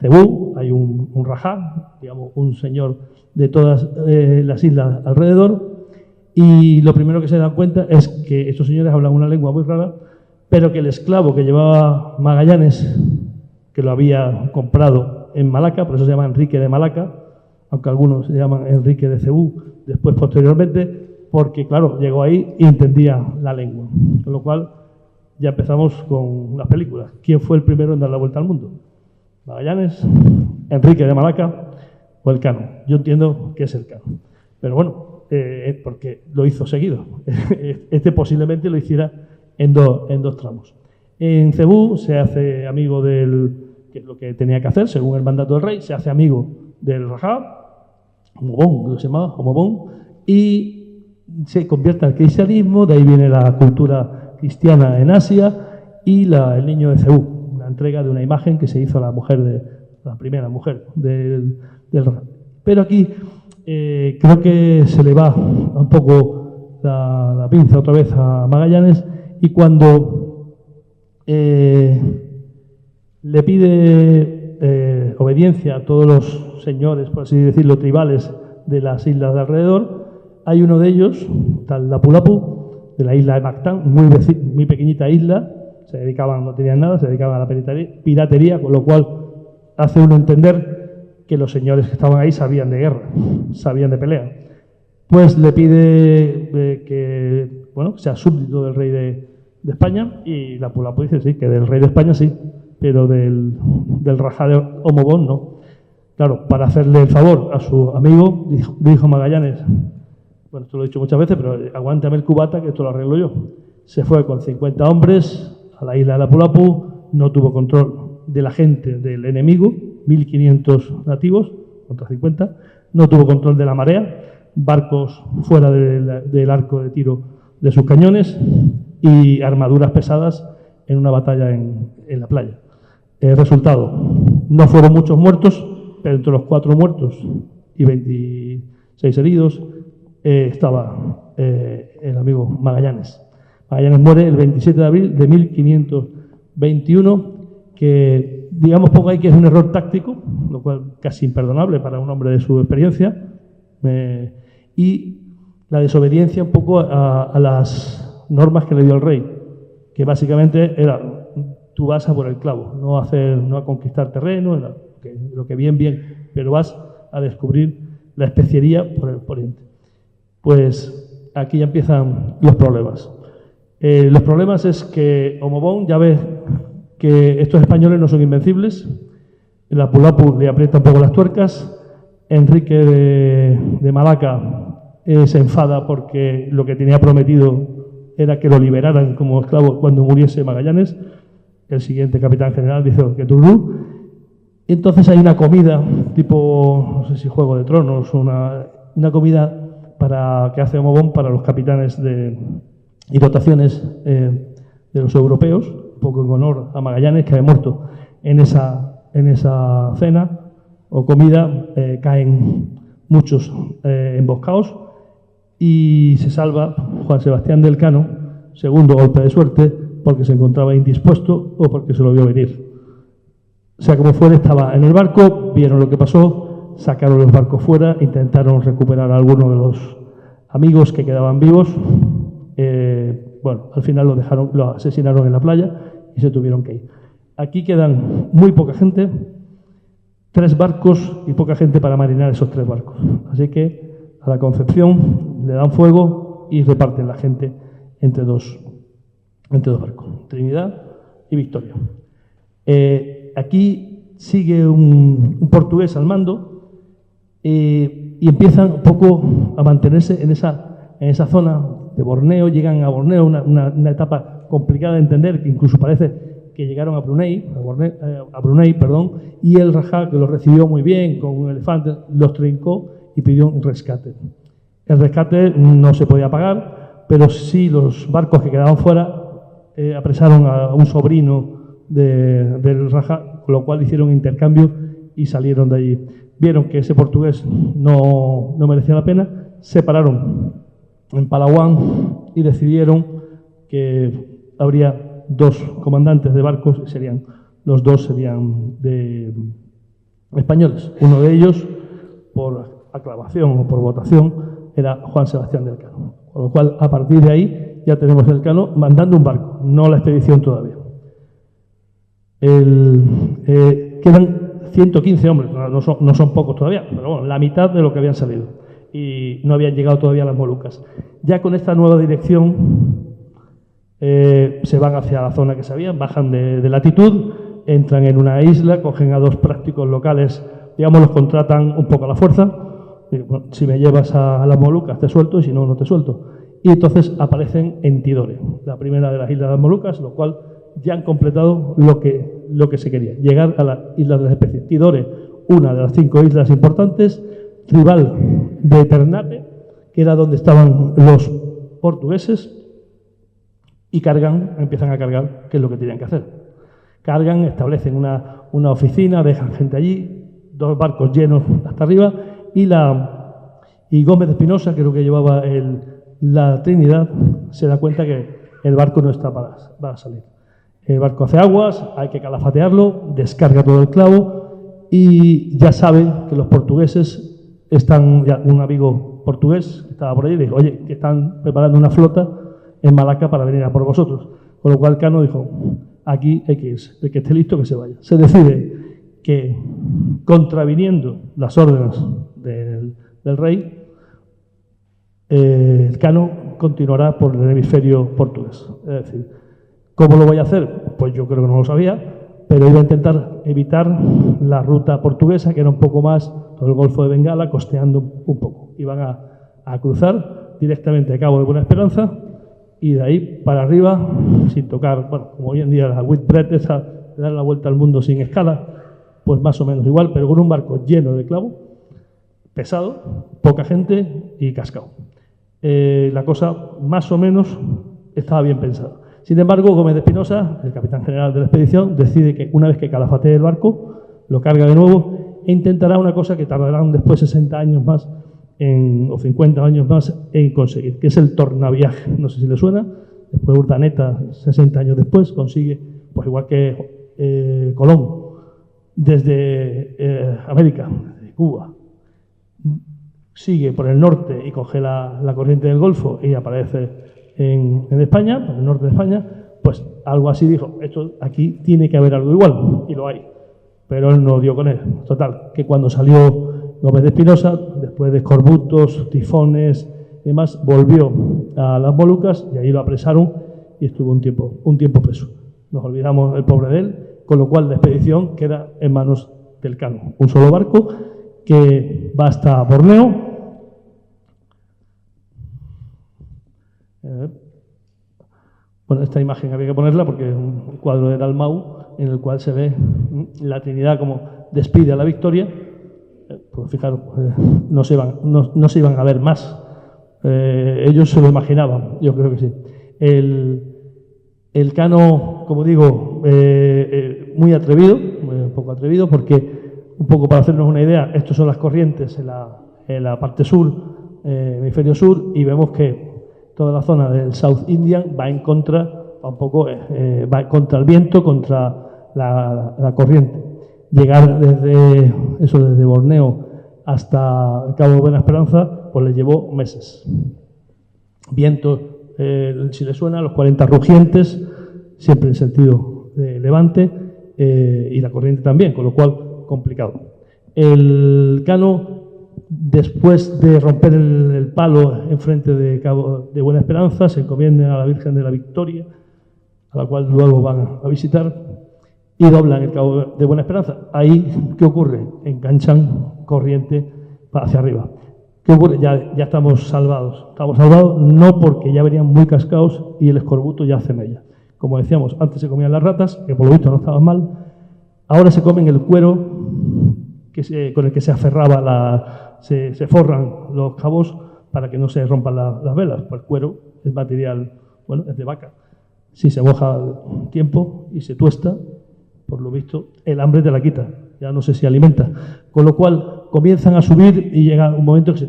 Cebú, hay un rajá, digamos, un señor de todas las islas alrededor, y lo primero que se dan cuenta es que estos señores hablan una lengua muy rara, pero que el esclavo que llevaba Magallanes, que lo había comprado en Malaca, por eso se llama Enrique de Malaca, aunque algunos se llaman Enrique de Cebú, después posteriormente, porque claro, llegó ahí y entendía la lengua. Con lo cual ya empezamos con las películas. ¿Quién fue el primero en dar la vuelta al mundo? ¿Magallanes, Enrique de Malaca o Elcano? Yo entiendo que es Elcano. Pero bueno, porque lo hizo seguido. Este posiblemente lo hiciera en dos tramos. En Cebú se hace amigo que es lo que tenía que hacer, según el mandato del rey, se hace amigo del Rajá, Homobón, que se llamaba Homobón, y se convierte al cristianismo. De ahí viene la cultura cristiana en Asia y el niño de Cebú, una entrega de una imagen que se hizo a la primera mujer del Rajá. Pero aquí creo que se le va un poco la pinza otra vez a Magallanes, y cuando le pide obediencia a todos los señores, por así decirlo, tribales de las islas de alrededor, hay uno de ellos, tal Lapu-Lapu, de la isla de Mactán, muy pequeñita isla, no tenían nada, se dedicaban a la piratería, con lo cual hace uno entender que los señores que estaban ahí sabían de guerra, sabían de pelea. Pues le pide que sea súbdito del rey de España, y Lapu-Lapu dice sí, que del rey de España sí, pero del Rajá de Homobón no. Claro, para hacerle el favor a su amigo, dijo Magallanes, bueno, esto lo he dicho muchas veces, pero aguántame el cubata que esto lo arreglo yo. Se fue con 50 hombres a la isla de Lapu-Lapu, no tuvo control de la gente del enemigo, 1.500 nativos contra 50, no tuvo control de la marea, barcos fuera del arco de tiro de sus cañones y armaduras pesadas en una batalla en la playa. El resultado, no fueron muchos muertos, pero entre los 4 muertos y 26 heridos estaba el amigo Magallanes. Magallanes muere el 27 de abril de 1521, que digamos pongo ahí que es un error táctico, lo cual casi imperdonable para un hombre de su experiencia, y la desobediencia un poco a las normas que le dio el rey, que básicamente era: tú vas a por el clavo, no a conquistar terreno, lo que bien, pero vas a descubrir la especiería por el poniente. Pues aquí ya empiezan los problemas. Los problemas es que Omobón ya ve que estos españoles no son invencibles, el Apu-Lapu le aprieta un poco las tuercas, Enrique de Malaca se enfada porque lo que tenía prometido era que lo liberaran como esclavo cuando muriese Magallanes. El siguiente capitán general dice que Turú. Entonces hay una comida tipo, no sé si Juego de Tronos, una comida que hace Omobón para los capitanes y dotaciones de los europeos, un poco en honor a Magallanes, que había muerto en esa cena o comida. Caen muchos emboscados y se salva Juan Sebastián del Cano, segundo golpe de suerte, porque se encontraba indispuesto o porque se lo vio venir. O sea, como fuera, estaba en el barco, vieron lo que pasó, sacaron los barcos fuera, intentaron recuperar a algunos de los amigos que quedaban vivos. Bueno, al final lo asesinaron en la playa y se tuvieron que ir. Aquí quedan muy poca gente, 3 barcos y poca gente para marinar esos 3 barcos. Así que a la Concepción le dan fuego y reparten la gente entre dos barcos, Trinidad y Victoria. Aquí sigue un portugués al mando y empiezan un poco a mantenerse en esa zona de Borneo. Llegan a Borneo, una etapa complicada de entender, que incluso parece que llegaron a Brunei, y el Rajá, que los recibió muy bien con un elefante, los trincó y pidió un rescate. El rescate no se podía pagar, pero sí los barcos que quedaban fuera apresaron a un sobrino del Rajá, con lo cual hicieron intercambio y salieron de allí. Vieron que ese portugués no merecía la pena, se pararon en Palawan y decidieron que habría 2 comandantes de barcos, los 2 serían de españoles. Uno de ellos, por aclamación o por votación, era Juan Sebastián del Cano. Con lo cual, a partir de ahí, ya tenemos el Cano mandando un barco, no la expedición todavía. Quedan 115 hombres, no son pocos todavía, pero bueno, la mitad de lo que habían salido. Y no habían llegado todavía a las Molucas. Ya con esta nueva dirección se van hacia la zona que sabían, bajan de latitud, entran en una isla, cogen a 2 prácticos locales, digamos, los contratan un poco a la fuerza. Bueno, si me llevas a las Molucas te suelto, y si no, no te suelto. Y entonces aparecen en Tidore, la primera de las islas de las Molucas, lo cual ya han completado lo que se quería, llegar a la isla de las especies. Tidore, una de las 5 islas importantes, rival de Ternate, que era donde estaban los portugueses, y empiezan a cargar, que es lo que tenían que hacer. Cargan, establecen una oficina, dejan gente allí, 2 barcos llenos hasta arriba, y Gómez de Espinosa, que es lo que llevaba la Trinidad, se da cuenta que el barco no está para salir. El barco hace aguas, hay que calafatearlo, descarga todo el clavo, y ya saben que los portugueses están, ya un amigo portugués que estaba por allí, dijo: oye, que están preparando una flota en Malaca para venir a por vosotros. Con lo cual Cano dijo: aquí hay que irse, el que esté listo que se vaya. Se decide que, contraviniendo las órdenes del rey, el Cano continuará por el hemisferio portugués. Es decir, ¿cómo lo voy a hacer? Pues yo creo que no lo sabía, pero iba a intentar evitar la ruta portuguesa, que era un poco más todo el Golfo de Bengala, costeando un poco. Iban a cruzar directamente a Cabo de Buena Esperanza y de ahí para arriba, sin tocar, bueno, como hoy en día la Whitbread, esa de dar la vuelta al mundo sin escala, pues más o menos igual, pero con un barco lleno de clavo, pesado, poca gente y cascado. La cosa más o menos estaba bien pensada. Sin embargo, Gómez de Espinosa, el capitán general de la expedición, decide que una vez que calafatee el barco, lo carga de nuevo e intentará una cosa que tardarán después 60 años más o 50 años más en conseguir, que es el tornaviaje. No sé si le suena. Después Urdaneta, 60 años después, consigue, pues igual que Colón, desde América, de Cuba, sigue por el norte y coge la corriente del Golfo y aparece en España, por el norte de España. Pues algo así dijo, esto aquí tiene que haber algo igual, y lo hay. Pero él no dio con él. Total, que cuando salió Gómez de Espinosa, después de escorbutos, tifones y demás, volvió a las Molucas y ahí lo apresaron y estuvo un tiempo preso. Nos olvidamos el pobre de él, con lo cual la expedición queda en manos del Cano. Un solo barco que va hasta Borneo. Bueno, esta imagen había que ponerla porque es un cuadro de Dalmau en el cual se ve la Trinidad como despide a la Victoria. Pues fijaros, no se iban a ver más. Ellos se lo imaginaban, yo creo que sí. El Cano, como digo, muy atrevido, un poco atrevido, porque, un poco para hacernos una idea, estas son las corrientes en la parte sur, hemisferio sur, y vemos que toda la zona del South Indian va en contra, va contra el viento, contra la corriente. Llegar desde Borneo hasta el Cabo de Buena Esperanza, pues le llevó meses. Vientos, si le suena, los 40 rugientes, siempre en sentido de levante, y la corriente también, con lo cual complicado. El Cano, después de romper el palo enfrente de Cabo de Buena Esperanza, se encomienda a la Virgen de la Victoria, a la cual luego van a visitar, y doblan el Cabo de Buena Esperanza. Ahí, ¿qué ocurre? Enganchan corriente hacia arriba. ¿Qué ocurre? Ya estamos salvados. Estamos salvados no porque ya venían muy cascados y el escorbuto ya hace mella. Como decíamos, antes se comían las ratas, que por lo visto no estaban mal. Ahora se comen el cuero con el que se aferraba se forran los cabos para que no se rompan las velas. Pues el cuero es material, bueno, es de vaca. Si se moja un tiempo y se tuesta, por lo visto, el hambre te la quita. Ya no sé si alimenta. Con lo cual, comienzan a subir y llega un momento que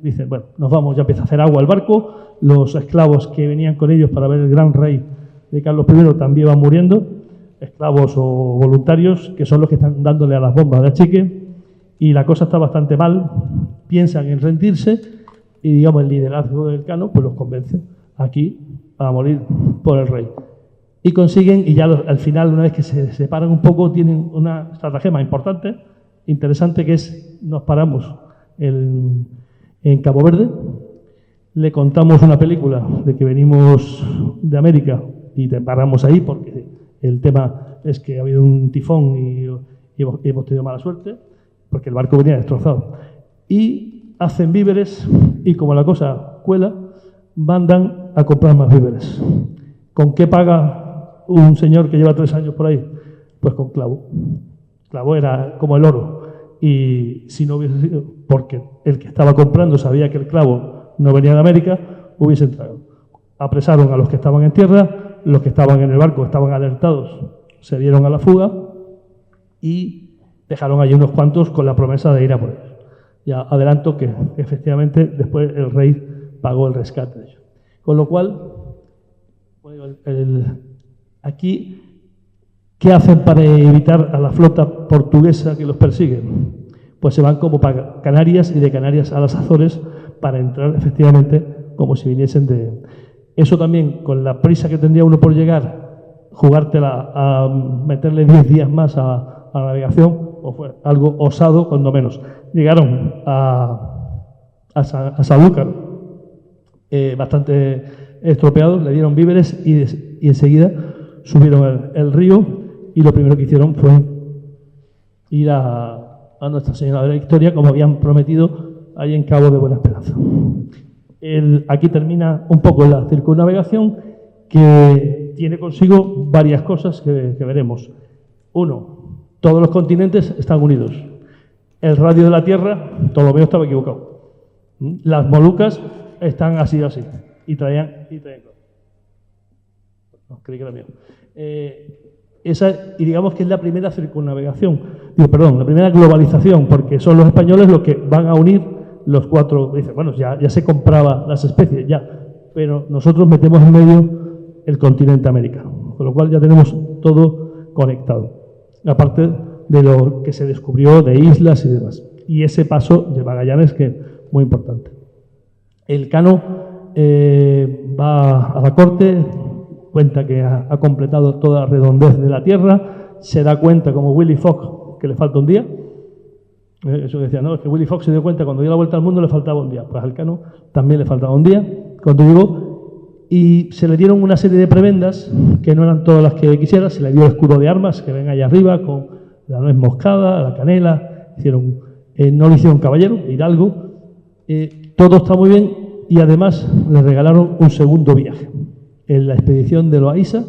dicen, bueno, nos vamos, ya empieza a hacer agua el barco. Los esclavos que venían con ellos para ver el gran rey de Carlos I también van muriendo. Esclavos o voluntarios, que son los que están dándole a las bombas de achique. Y la cosa está bastante mal. Piensan en rendirse y, digamos, el liderazgo del Cano pues los convence. Aquí a morir por el rey. Y consiguen, y ya al final, una vez que se separan un poco, tienen una estratagema importante, interesante, que es, nos paramos en Cabo Verde, le contamos una película de que venimos de América y te paramos ahí porque el tema es que ha habido un tifón y hemos tenido mala suerte, porque el barco venía destrozado. Y hacen víveres y como la cosa cuela, mandan a comprar más víveres. ¿Con qué paga un señor que lleva 3 años por ahí? Pues con clavo. Clavo era como el oro. Y si no hubiese sido porque el que estaba comprando sabía que el clavo no venía de América, hubiese entrado. Apresaron a los que estaban en tierra, los que estaban en el barco estaban alertados, se dieron a la fuga y dejaron allí unos cuantos con la promesa de ir a por ellos. Ya adelanto que efectivamente después el rey pagó el rescate de ellos. Con lo cual, aquí, ¿qué hacen para evitar a la flota portuguesa que los persigue? Pues se van como para Canarias y de Canarias a las Azores para entrar efectivamente como si viniesen de... Eso también, con la prisa que tendría uno por llegar, jugártela a meterle 10 días más a la navegación, o fue algo osado, cuando menos. Llegaron a Sanlúcar bastante estropeados, le dieron víveres y enseguida subieron el río y lo primero que hicieron fue ir a Nuestra Señora de la Victoria, como habían prometido ahí en Cabo de Buena Esperanza. Aquí termina un poco la circunnavegación, que tiene consigo varias cosas que veremos. Uno, todos los continentes están unidos. El radio de la Tierra, Ptolomeo estaba equivocado. Las Molucas están así. Y traían. No, creí que era mío. Y digamos que es la primera circunnavegación. la primera globalización, porque son los españoles los que van a unir los cuatro. Dicen, bueno, ya se compraba las especies, pero nosotros metemos en medio el continente americano, con lo cual ya tenemos todo conectado, aparte de lo que se descubrió de islas y demás. Y ese paso de Magallanes que es muy importante. El Cano va a la corte, cuenta que ha completado toda la redondez de la Tierra, se da cuenta, como Willy Fogg, que le falta un día. Eso que decía, no, es que Willy Fogg se dio cuenta cuando dio la vuelta al mundo le faltaba un día. Pues al Cano también le faltaba un día cuando llegó, y se le dieron una serie de prebendas que no eran todas las que quisiera. Se le dio el escudo de armas que ven allá arriba con la nuez moscada, la canela. No lo hicieron caballero, hidalgo. Todo está muy bien, y además le regalaron un segundo viaje en la expedición de Loaiza,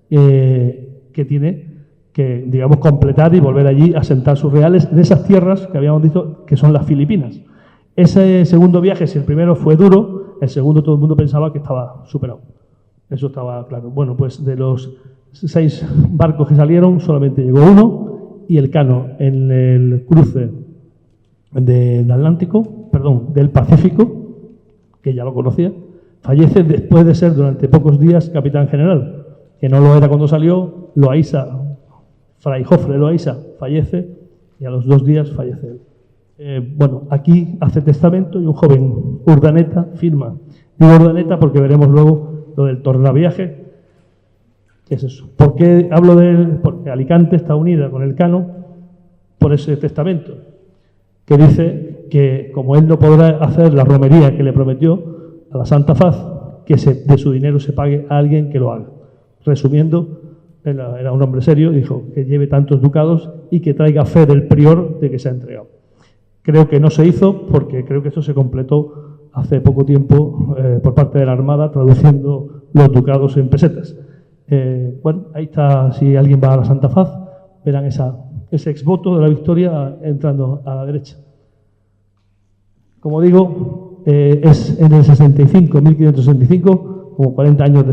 que tiene que, digamos, completar y volver allí a asentar sus reales en esas tierras que habíamos dicho que son las Filipinas. Ese segundo viaje, si el primero fue duro, el segundo todo el mundo pensaba que estaba superado. Eso estaba claro. Bueno, pues de los 6 barcos que salieron, solamente llegó uno, y el Cano, en el cruce del Pacífico, que ya lo conocía, fallece después de ser durante pocos días capitán general, que no lo era cuando salió. Loaiza, Fray Jofre Loaiza, fallece, y a los 2 días fallece él. Aquí hace testamento y un joven Urdaneta firma. Digo Urdaneta porque veremos luego lo del tornaviaje. ¿Qué es eso? ¿Por qué hablo de él? Porque Alicante está unida con el Cano por ese testamento, que dice que como él no podrá hacer la romería que le prometió a la Santa Faz, que de su dinero se pague a alguien que lo haga. Resumiendo, era un hombre serio, dijo que lleve tantos ducados y que traiga fe del prior de que se ha entregado. Creo que no se hizo, porque creo que esto se completó hace poco tiempo por parte de la Armada, traduciendo los ducados en pesetas. Ahí está, si alguien va a la Santa Faz, verán ese exvoto de la Victoria entrando a la derecha. Como digo, es en el 65, 1565, como 40 años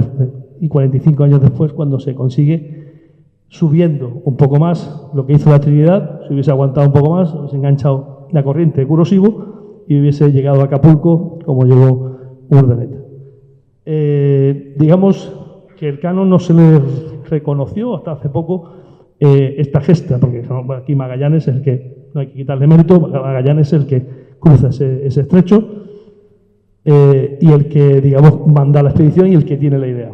y 45 años después, cuando se consigue, subiendo un poco más lo que hizo la Trinidad. Si hubiese aguantado un poco más, hubiese enganchado la corriente de Curosivo y hubiese llegado a Acapulco como llegó Urdaneta. Digamos que el Cano no se le reconoció hasta hace poco esta gesta, porque aquí Magallanes es el que, no hay que quitarle mérito, Magallanes es el que cruza ese estrecho y el que, digamos, manda la expedición y el que tiene la idea.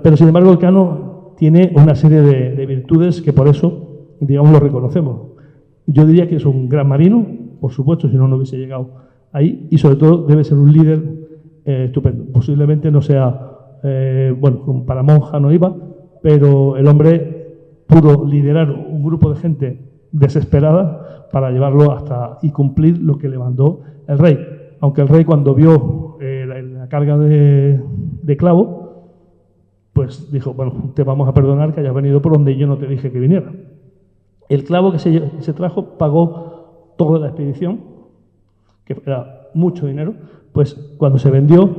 Pero, sin embargo, el Cano tiene una serie de virtudes que por eso, digamos, lo reconocemos. Yo diría que es un gran marino, por supuesto, si no hubiese llegado ahí, y sobre todo debe ser un líder estupendo. Posiblemente no sea, para monja no iba, pero el hombre pudo liderar un grupo de gente desesperada para llevarlo hasta y cumplir lo que le mandó el rey. Aunque el rey, cuando vio la carga de clavo, pues dijo, bueno, te vamos a perdonar que hayas venido por donde yo no te dije que viniera. El clavo que se trajo pagó toda la expedición, que era mucho dinero. Pues cuando se vendió,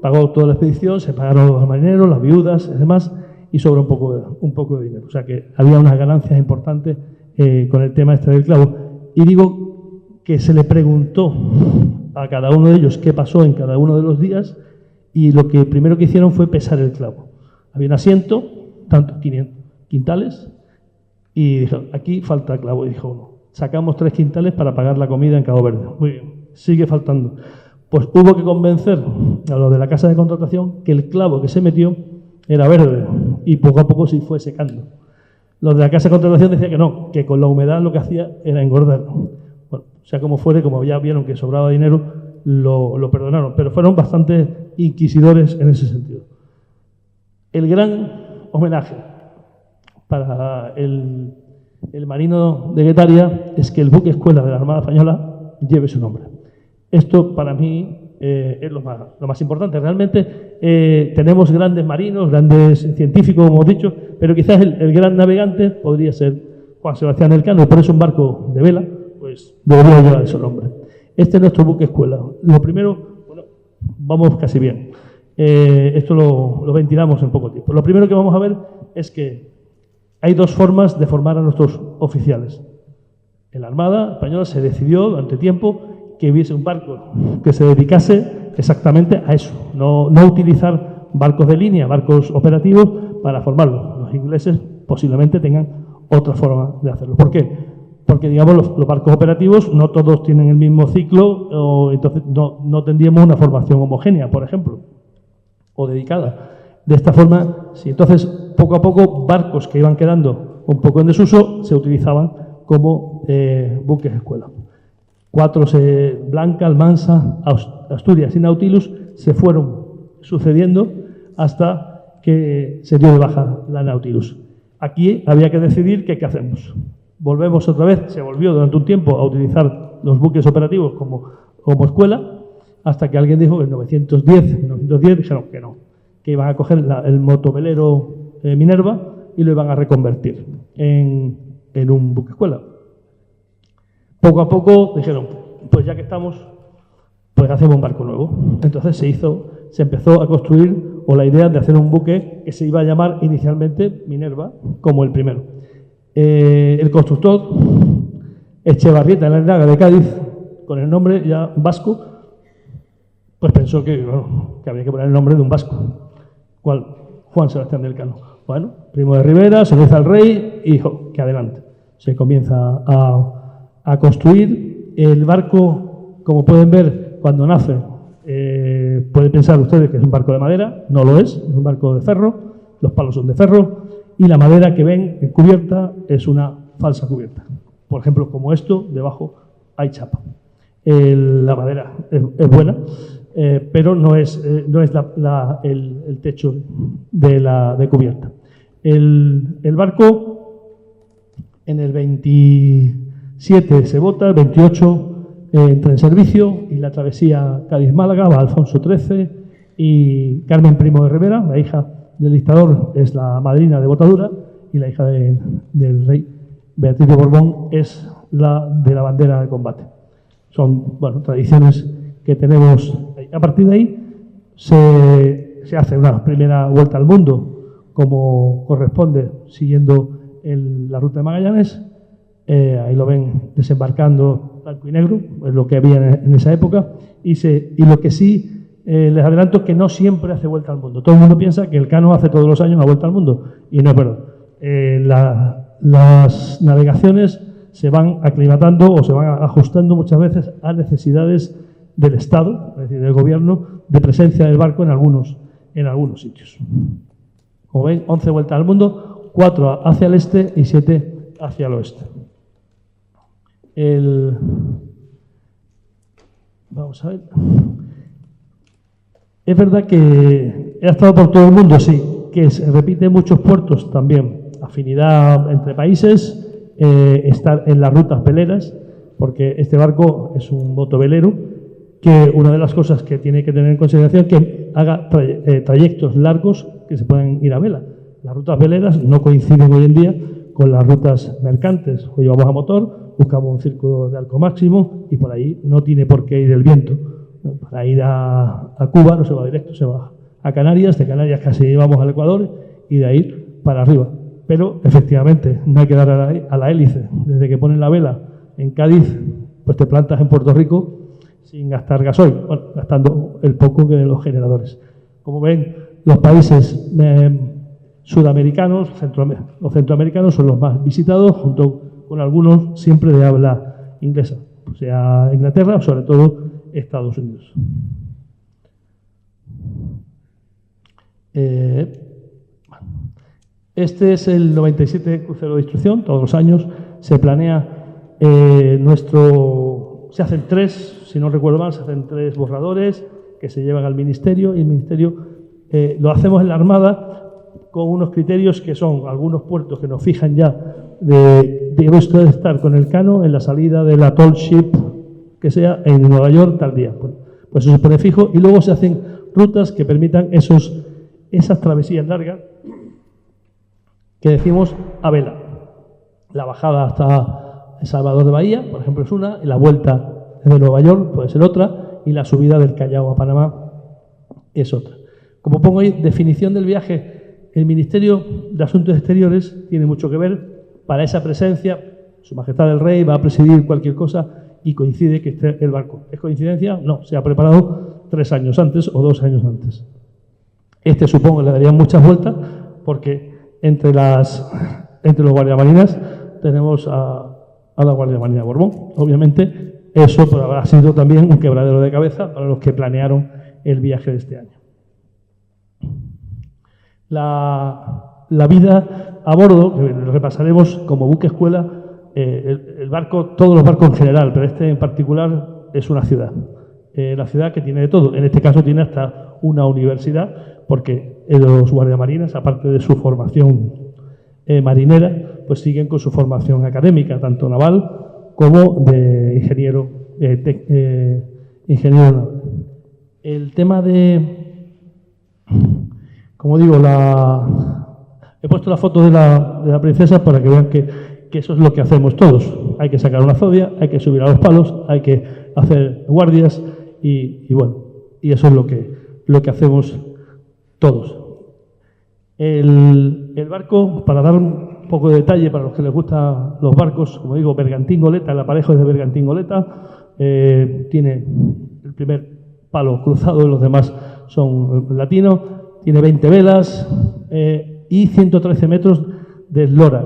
pagó toda la expedición, se pagaron los marineros, las viudas y demás, y sobra un poco de dinero. O sea que había unas ganancias importantes con el tema del clavo. Y digo que se le preguntó a cada uno de ellos qué pasó en cada uno de los días, y lo que primero que hicieron fue pesar el clavo. Había un asiento, tantos 500 quintales, y dijo, aquí falta clavo. Y dijo uno, sacamos 3 quintales para pagar la comida en Cabo Verde. Muy bien, sigue faltando. Pues hubo que convencer a los de la casa de contratación que el clavo que se metió era verde, y poco a poco se fue secando. Los de la casa de contratación decían que no, que con la humedad lo que hacía era engordar. Bueno, sea como fuere, como ya vieron que sobraba dinero, lo perdonaron, pero fueron bastante inquisidores en ese sentido. El gran homenaje para el marino de Guetaria es que el buque escuela de la Armada Española lleve su nombre. Esto para mí es lo más importante. Realmente tenemos grandes marinos, grandes científicos, como hemos dicho, pero quizás el gran navegante podría ser Juan Sebastián Elcano, y por eso un barco de vela pues debería llevar ese nombre. Este es nuestro buque escuela. Lo primero, vamos casi bien. Esto lo ventilamos en poco tiempo. Lo primero que vamos a ver es que hay 2 formas de formar a nuestros oficiales. En la Armada Española se decidió durante tiempo que hubiese un barco que se dedicase exactamente a eso, no utilizar barcos de línea, barcos operativos para formarlos. Los ingleses posiblemente tengan otra forma de hacerlo. ¿Por qué? Porque, digamos, los barcos operativos no todos tienen el mismo ciclo, o entonces no tendríamos una formación homogénea, por ejemplo, o dedicada. De esta forma, sí. Entonces, poco a poco, barcos que iban quedando un poco en desuso se utilizaban como buques escuela. 4, Blanca, Almansa, Asturias y Nautilus se fueron sucediendo hasta que se dio de baja la Nautilus. Aquí había que decidir qué hacemos. Volvemos otra vez, se volvió durante un tiempo a utilizar los buques operativos como escuela, hasta que alguien dijo que en 1910 dijeron que no, que iban a coger el motovelero Minerva y lo iban a reconvertir en un buque escuela. Poco a poco dijeron, pues ya que estamos, pues hacemos un barco nuevo. Entonces se empezó a construir, o la idea de hacer un buque que se iba a llamar inicialmente Minerva, como el primero. El constructor, Echevarrieta, en la Hernaga de Cádiz, con el nombre ya vasco, pues pensó que había que poner el nombre de un vasco. ¿Cuál? Juan Sebastián del Cano. Bueno, primo de Rivera, se lo dice al rey y dijo que adelante. Se comienza a construir. El barco, como pueden ver, cuando nace, pueden pensar ustedes que es un barco de madera. No lo es un barco de ferro. Los palos son de ferro. Y la madera que ven en cubierta es una falsa cubierta. Por ejemplo, como esto, debajo hay chapa. La madera es buena, pero no es el techo de cubierta. El barco en el 27 se bota, el 28 entra en servicio, y la travesía Cádiz-Málaga va Alfonso XIII y Carmen Primo de Rivera, la hija del dictador, es la madrina de botadura, y la hija del rey, Beatriz de Borbón, es la de la bandera de combate. Son, tradiciones que tenemos. A partir de ahí se hace una primera vuelta al mundo, como corresponde, siguiendo la ruta de Magallanes. Ahí lo ven desembarcando blanco y negro, es lo que había en esa época, y lo que sí les adelanto que no siempre hace vuelta al mundo. Todo el mundo piensa que el Cano hace todos los años una vuelta al mundo, y no es verdad. Las navegaciones se van aclimatando o se van ajustando muchas veces a necesidades del Estado, es decir, del gobierno, de presencia del barco en algunos sitios. Como ven, 11 vueltas al mundo, 4 hacia el este y 7 hacia el oeste. Vamos a ver. Es verdad que ha estado por todo el mundo, sí, que se repite en muchos puertos también. Afinidad entre países, estar en las rutas veleras, porque este barco es un motovelero, que una de las cosas que tiene que tener en consideración es que haga trayectos largos que se puedan ir a vela. Las rutas veleras no coinciden hoy en día con las rutas mercantes. Hoy vamos a motor, buscamos un círculo de arco máximo y por ahí no tiene por qué ir el viento. Para ir a Cuba no se va directo, se va a Canarias, de Canarias casi vamos al Ecuador y de ahí para arriba. Pero efectivamente no hay que dar a la hélice. Desde que ponen la vela en Cádiz, pues te plantas en Puerto Rico sin gastar gasoil, gastando el poco que de los generadores. Como ven, los países sudamericanos, los centroamericanos son los más visitados, junto con algunos siempre de habla inglesa, o sea, Inglaterra o sobre todo Estados Unidos. Este es el 97 crucero de instrucción. Todos los años se planea se hacen 3, si no recuerdo mal, se hacen 3 borradores que se llevan al Ministerio, y el Ministerio lo hacemos en la Armada con unos criterios que son algunos puertos que nos fijan ya debe usted estar con el Cano en la salida de la Tall Ship que sea en Nueva York tal día. Pues eso se pone fijo, y luego se hacen rutas que permitan esas travesías largas que decimos a vela. La bajada hasta Salvador de Bahía, por ejemplo, es una, y la vuelta de Nueva York puede ser otra, y la subida del Callao a Panamá es otra. Como pongo ahí, definición del viaje, el Ministerio de Asuntos Exteriores tiene mucho que ver para esa presencia, Su Majestad el Rey va a presidir cualquier cosa y coincide que esté el barco. ¿Es coincidencia? No, se ha preparado 3 años antes o 2 años antes. Supongo le darían muchas vueltas porque entre los guardiamarinas tenemos a la Guardia Marina Borbón. Obviamente eso pues, habrá sido también un quebradero de cabeza para los que planearon el viaje de este año. La vida a bordo, que lo repasaremos como buque escuela, el barco, todos los barcos en general, pero este en particular es una ciudad. La ciudad que tiene de todo. En este caso tiene hasta una universidad, porque los guardiamarinas, aparte de su formación marinera, pues siguen con su formación académica, tanto naval como de ingeniero naval. El tema de, como digo, he puesto la foto de la princesa para que vean que eso es lo que hacemos todos. Hay que sacar una zodia, hay que subir a los palos, hay que hacer guardias y bueno, y eso es lo que hacemos todos. El barco, para dar un poco de detalle para los que les gustan los barcos, como digo, bergantín goleta, el aparejo es de bergantín goleta, tiene el primer palo cruzado, los demás son latinos, tiene 20 velas y 113 metros de eslora,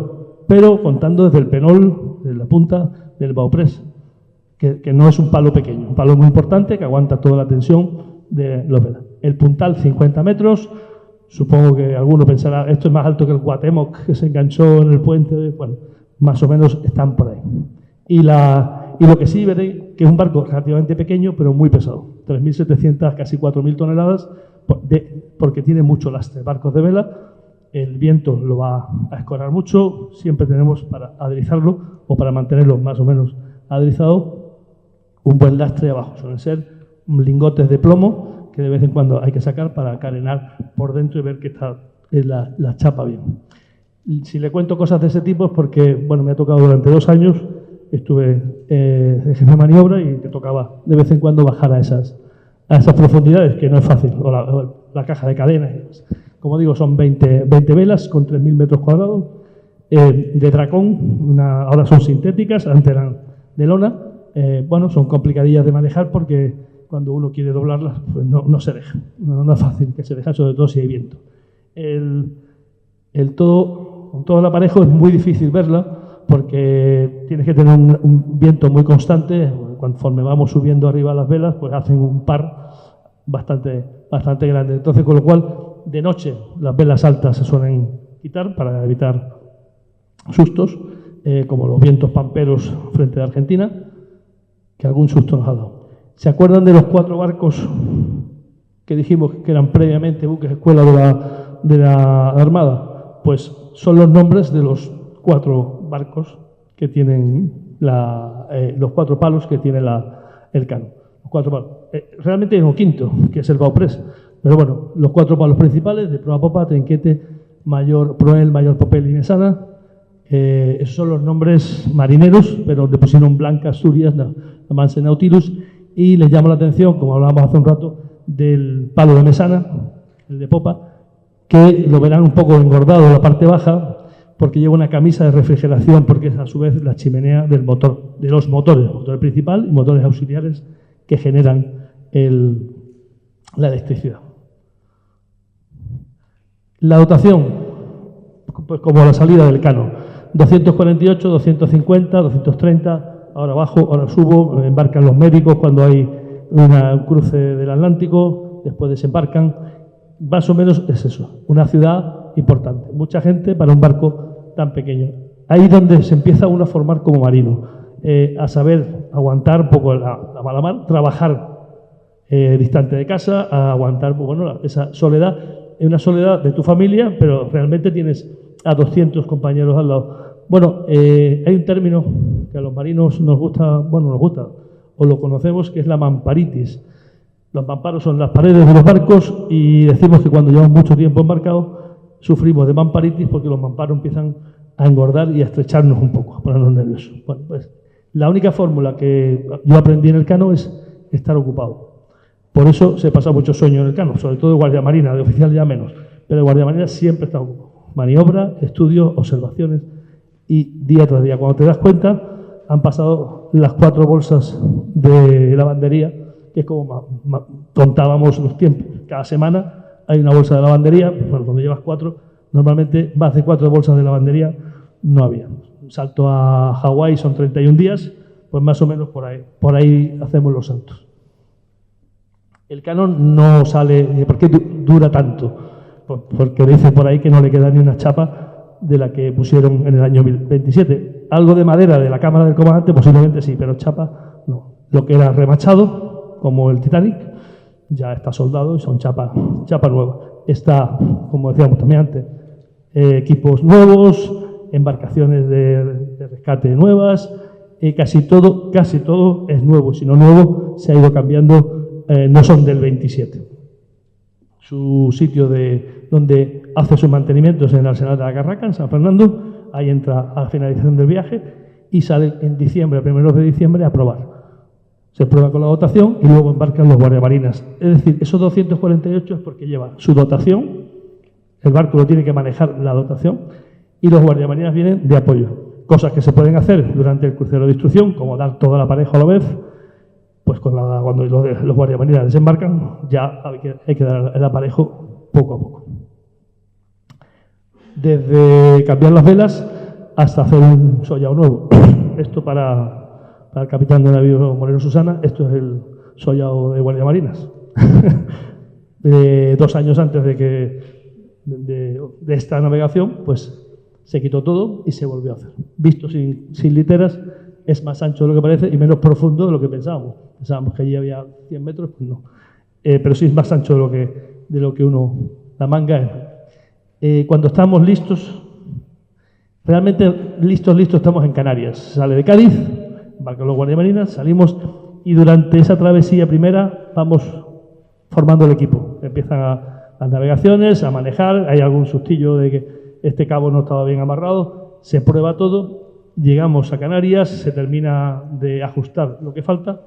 pero contando desde el penol, desde la punta del bauprés, que no es un palo pequeño, un palo muy importante que aguanta toda la tensión de los velas. El puntal 50 metros, supongo que alguno pensará, esto es más alto que el Cuauhtémoc que se enganchó en el puente, bueno, más o menos están por ahí. Y lo que sí veréis, que es un barco relativamente pequeño, pero muy pesado, 3.700, casi 4.000 toneladas, porque tiene mucho lastre. Barcos de vela, el viento lo va a escorar mucho, siempre tenemos para aderezarlo o para mantenerlo más o menos aderezado, un buen lastre abajo. Suelen ser lingotes de plomo que de vez en cuando hay que sacar para carenar por dentro y ver que está la chapa bien. Si le cuento cosas de ese tipo es porque, bueno, me ha tocado durante 2 años, estuve de jefe de maniobra y te tocaba de vez en cuando bajar a esas profundidades, que no es fácil, o la caja de cadenas. Como digo, son 20 velas con 3.000 metros cuadrados de dracón, ahora son sintéticas, antes eran de lona. Bueno, son complicadillas de manejar porque cuando uno quiere doblarlas, pues no se deja. No es fácil que se deja, sobre todo si hay viento. Con todo el aparejo es muy difícil verla porque tienes que tener un viento muy constante. Conforme vamos subiendo arriba las velas, pues hacen un par bastante grande. Entonces, con lo cual, de noche las velas altas se suelen quitar para evitar sustos, como los vientos pamperos frente a Argentina, que algún susto nos ha dado. ¿Se acuerdan de los 4 barcos que dijimos que eran previamente buques escuela de la Armada? Pues son los nombres de los 4 barcos que tienen los 4 palos que tiene el cano. Los 4 palos. Realmente hay un quinto, que es el bauprés. Pero bueno, los 4 palos principales de proa, popa, trinquete, mayor, proel, mayor, popel y mesana. Esos son los nombres marineros, pero le pusieron Blanca, Asturias, Manse, Nautilus, y les llama la atención, como hablábamos hace un rato, del palo de mesana, el de popa, que lo verán un poco engordado en la parte baja, porque lleva una camisa de refrigeración, porque es a su vez la chimenea del motor, de los motores, motor principal y motores auxiliares que generan la electricidad. La dotación, pues como la salida del cano, 248, 250, 230, ahora bajo, ahora subo, embarcan los médicos cuando hay un cruce del Atlántico, después desembarcan, más o menos es eso, una ciudad importante, mucha gente para un barco tan pequeño. Ahí es donde se empieza uno a formar como marino, a saber aguantar un poco la mala mar, trabajar distante de casa, a aguantar esa soledad, es una soledad de tu familia, pero realmente tienes a 200 compañeros al lado. Bueno, hay un término que a los marinos nos gusta, o lo conocemos, que es la mamparitis. Los mamparos son las paredes de los barcos y decimos que cuando llevamos mucho tiempo embarcados sufrimos de mamparitis porque los mamparos empiezan a engordar y a estrecharnos un poco, a ponernos nerviosos. Bueno, pues la única fórmula que yo aprendí en el cano es estar ocupado. Por eso se pasa mucho sueño en el cano, sobre todo de guardia marina, de oficial ya menos, pero de guardia marina siempre está ocupado. Maniobra, estudios, observaciones y día tras día. Cuando te das cuenta, han pasado las 4 bolsas de lavandería, que es como contábamos los tiempos. Cada semana hay una bolsa de lavandería. Bueno, cuando llevas 4, normalmente más de 4 bolsas de lavandería no había. Un salto a Hawái son 31 días, pues más o menos por ahí hacemos los saltos. El canon no sale. ¿Por qué dura tanto? Porque dice por ahí que no le queda ni una chapa de la que pusieron en el año 27. Algo de madera de la cámara del comandante posiblemente sí, pero chapa no. Lo que era remachado, como el Titanic, ya está soldado y son chapa nueva. Está, como decíamos también antes, equipos nuevos, embarcaciones de rescate nuevas, casi todo es nuevo. Si no nuevo, se ha ido cambiando. No son del 27. Su sitio donde hace sus mantenimientos en el Arsenal de la Carraca, en San Fernando. Ahí entra a la finalización del viaje y sale en diciembre, a primeros de diciembre, a probar. Se prueba con la dotación y luego embarcan los guardiamarinas. Es decir, esos 248 es porque lleva su dotación, el barco lo tiene que manejar la dotación, y los guardiamarinas vienen de apoyo. Cosas que se pueden hacer durante el crucero de instrucción, como dar todo el aparejo a la vez. Pues cuando los guardiamarinas desembarcan, ya hay que dar el aparejo poco a poco. Desde cambiar las velas hasta hacer un sollado nuevo. Esto para el capitán de navío Moreno Susana, esto es el sollado de guardiamarinas. 2 años antes de esta navegación, pues se quitó todo y se volvió a hacer. Visto sin literas, es más ancho de lo que parece y menos profundo de lo que pensábamos. Pensábamos que allí había 100 metros, pues no. Pero sí es más ancho de lo que la manga es. Cuando estamos listos, realmente listos estamos en Canarias. Sale de Cádiz, embarcan los guardiamarinas, salimos y durante esa travesía primera vamos formando el equipo. Empiezan las navegaciones, a manejar, hay algún sustillo de que este cabo no estaba bien amarrado, se prueba todo. Llegamos a Canarias, se termina de ajustar lo que falta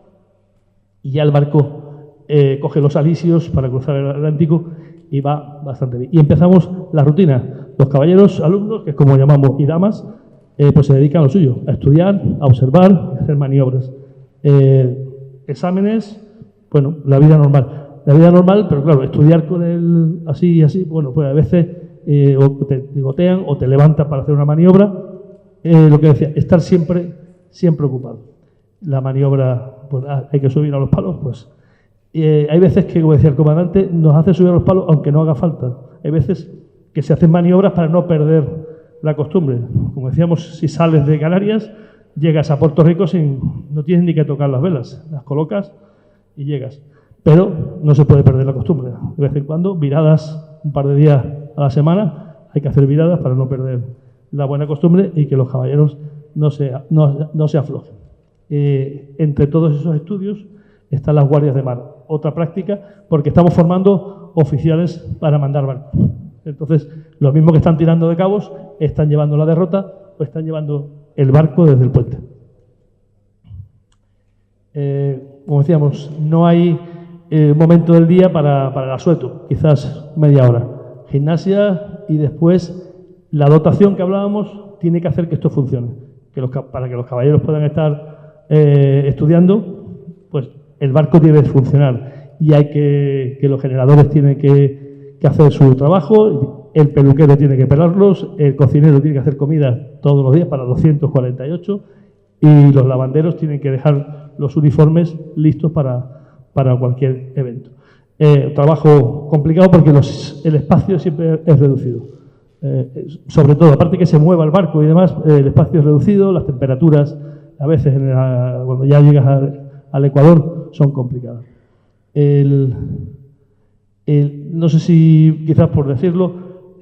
y ya el barco coge los alisios para cruzar el Atlántico y va bastante bien. Y empezamos la rutina. Los caballeros alumnos, que es como llamamos, y damas, pues se dedican a lo suyo, a estudiar, a observar, a hacer maniobras. Exámenes, bueno, la vida normal. La vida normal, pero claro, estudiar con él así y así, bueno, pues a veces o te gotean o te levantan para hacer una maniobra. Lo que decía, estar siempre ocupado. La maniobra, pues hay que subir a los palos, pues. Hay veces que, como decía el comandante, nos hace subir a los palos aunque no haga falta. Hay veces que se hacen maniobras para no perder la costumbre. Como decíamos, si sales de Canarias, llegas a Puerto Rico no tienes ni que tocar las velas. Las colocas y llegas. Pero no se puede perder la costumbre. De vez en cuando, viradas un par de días a la semana, hay que hacer viradas para no perder la buena costumbre y que los caballeros no se aflojen. Entre todos esos estudios están las guardias de mar. Otra práctica, porque estamos formando oficiales para mandar barcos. Entonces, los mismos que están tirando de cabos están llevando la derrota o están llevando el barco desde el puente. Como decíamos, no hay momento del día para el asueto, quizás media hora. Gimnasia y después la dotación que hablábamos tiene que hacer que esto funcione. Para que los caballeros puedan estar estudiando, pues el barco tiene que funcionar y hay que los generadores tienen que hacer su trabajo, el peluquero tiene que pelarlos, el cocinero tiene que hacer comida todos los días para 248 y los lavanderos tienen que dejar los uniformes listos para cualquier evento. Trabajo complicado porque el espacio siempre es reducido. Sobre todo, aparte que se mueva el barco y demás, el espacio es reducido, las temperaturas a veces cuando ya llegas al Ecuador son complicadas. No sé si, quizás por decirlo,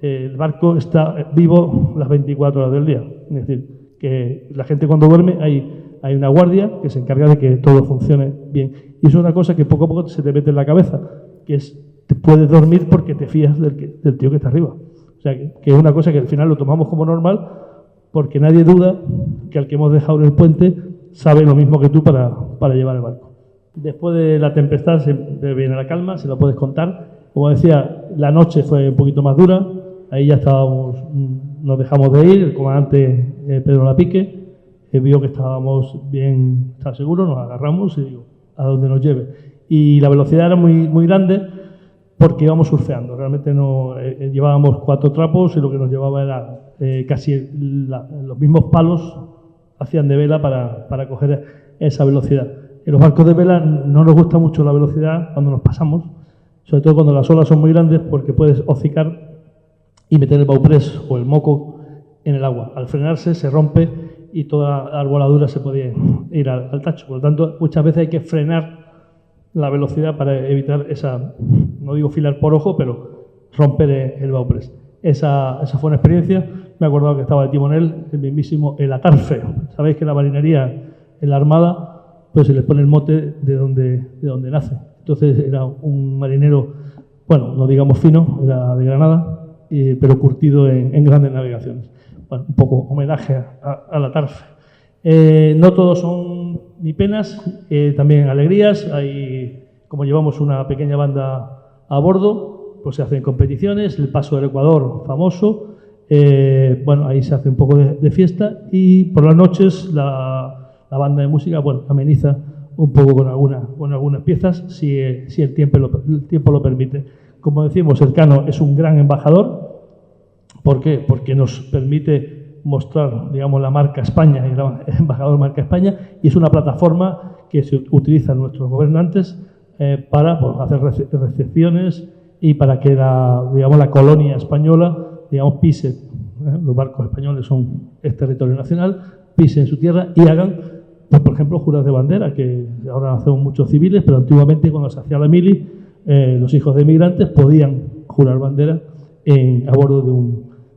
el barco está vivo las 24 horas del día. Es decir, que la gente cuando duerme hay una guardia que se encarga de que todo funcione bien. Y eso es una cosa que poco a poco se te mete en la cabeza, que es, te puedes dormir porque te fías del tío que está arriba. O sea, que es una cosa que al final lo tomamos como normal, porque nadie duda que al que hemos dejado en el puente sabe lo mismo que tú para llevar el barco. Después de la tempestad se viene la calma, se lo puedes contar. Como decía, la noche fue un poquito más dura, ahí ya estábamos nos dejamos de ir, el comandante Pedro Lapique vio que estábamos bien, estaba seguro, nos agarramos y digo, a donde nos lleve. Y la velocidad era muy, muy grande porque íbamos surfeando. Realmente no llevábamos 4 trapos y lo que nos llevaba era casi los mismos palos hacían de vela para coger esa velocidad. En los barcos de vela no nos gusta mucho la velocidad cuando nos pasamos, sobre todo cuando las olas son muy grandes, porque puedes hocicar y meter el bauprés o el moco en el agua. Al frenarse se rompe y toda la arboladura se puede ir al tacho. Por lo tanto, muchas veces hay que frenar la velocidad para evitar esa, no digo filar por ojo, pero romper el bauprés. Esa fue una experiencia. Me he acordado que estaba de timonel el mismísimo el Atarfe. Sabéis que la marinería en la Armada pues se le pone el mote de donde nace. Entonces era un marinero, bueno, no digamos fino, era de Granada, pero curtido en grandes navegaciones. Bueno, un poco homenaje a la Tarfe. No todos son ni penas, también alegrías. Hay, como llevamos una pequeña banda a bordo, pues se hacen competiciones, el Paso del Ecuador famoso, bueno, ahí se hace un poco de fiesta y por las noches la banda de música, bueno, ameniza un poco con algunas piezas si el tiempo lo permite. Como decimos, el Cano es un gran embajador. ¿Por qué? Porque nos permite mostrar, digamos, la marca España, el embajador marca España, y es una plataforma que se utilizan nuestros gobernantes para hacer recepciones y para que la colonia española, digamos, pise, los barcos españoles es territorio nacional, pisen su tierra y hagan, pues, por ejemplo, juras de bandera, que ahora hacemos muchos civiles, pero antiguamente cuando se hacía la mili, los hijos de inmigrantes podían jurar bandera a bordo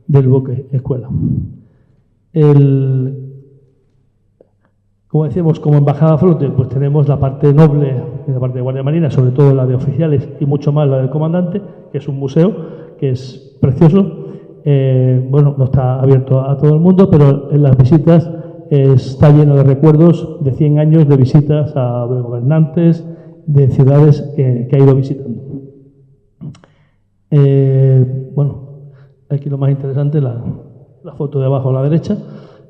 del buque escuela. Como decíamos, como embajada a flote, pues tenemos la parte noble, la parte de Guardia Marina, sobre todo la de oficiales y mucho más la del comandante, que es un museo, que es precioso. Bueno, no está abierto a todo el mundo, pero en las visitas está lleno de recuerdos de 100 años de visitas a gobernantes de ciudades que ha ido visitando. Bueno, aquí lo más interesante, la foto de abajo a la derecha,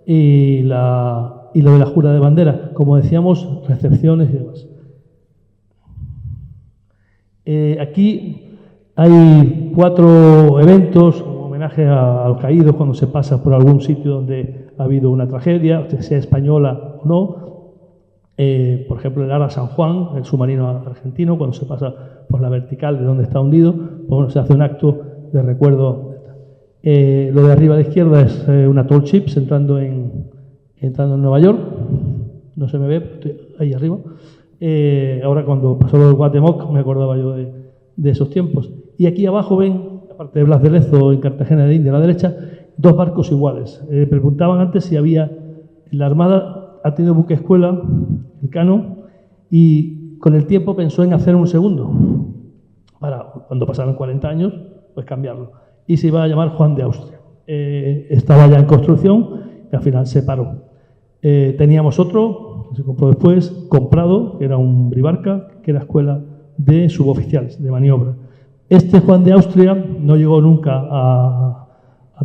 y lo de la jura de bandera, como decíamos, recepciones y demás. Aquí hay 4 eventos, un homenaje a los caídos cuando se pasa por algún sitio donde ha habido una tragedia, sea española o no. Por ejemplo, el Ara San Juan, el submarino argentino, cuando se pasa por la vertical de donde está hundido, pues bueno, se hace un acto de recuerdo. Lo de arriba a la izquierda es una tall ships entrando en Nueva York. No se me ve, estoy ahí arriba. Ahora cuando pasó lo del Guatemoc me acordaba yo de esos tiempos. Y aquí abajo ven, aparte de Blas de Lezo en Cartagena de India a la derecha, 2 barcos iguales. Preguntaban antes si había, la Armada ha tenido buque escuela, el Cano, y con el tiempo pensó en hacer un segundo, para cuando pasaran 40 años, pues cambiarlo. Y se iba a llamar Juan de Austria. Estaba ya en construcción y al final se paró. Teníamos otro, que se compró después, comprado, que era un Bribarca, que era escuela de suboficiales, de maniobra. Este Juan de Austria no llegó nunca a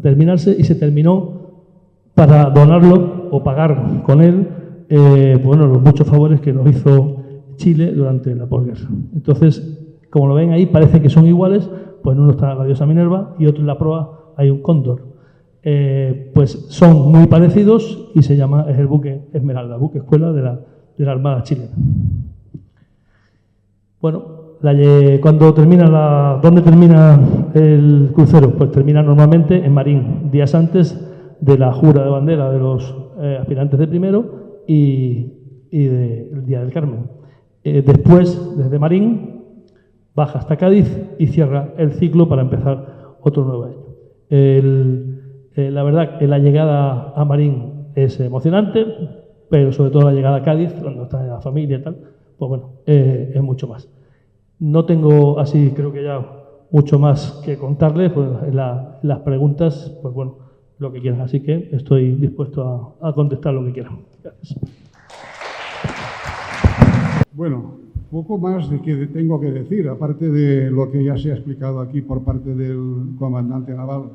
terminarse y se terminó para donarlo o pagar con él bueno, los muchos favores que nos hizo Chile durante la posguerra. Entonces, como lo ven ahí, parece que son iguales, pues en uno está la diosa Minerva y otro en la proa hay un cóndor. Pues son muy parecidos y es el buque Esmeralda, buque escuela de la Armada chilena. Bueno, ¿dónde termina el crucero? Pues termina normalmente en Marín, días antes de la jura de bandera de los aspirantes de primero y del Día del Carmen. Después, desde Marín, baja hasta Cádiz y cierra el ciclo para empezar otro nuevo año. La verdad que la llegada a Marín es emocionante, pero sobre todo la llegada a Cádiz, cuando está la familia y tal, pues bueno, es mucho más. No tengo así, creo que ya mucho más que contarles, pues las preguntas, pues bueno, lo que quieran. Así que estoy dispuesto a contestar lo que quieran. Gracias. Bueno, poco más de que tengo que decir, aparte de lo que ya se ha explicado aquí por parte del comandante naval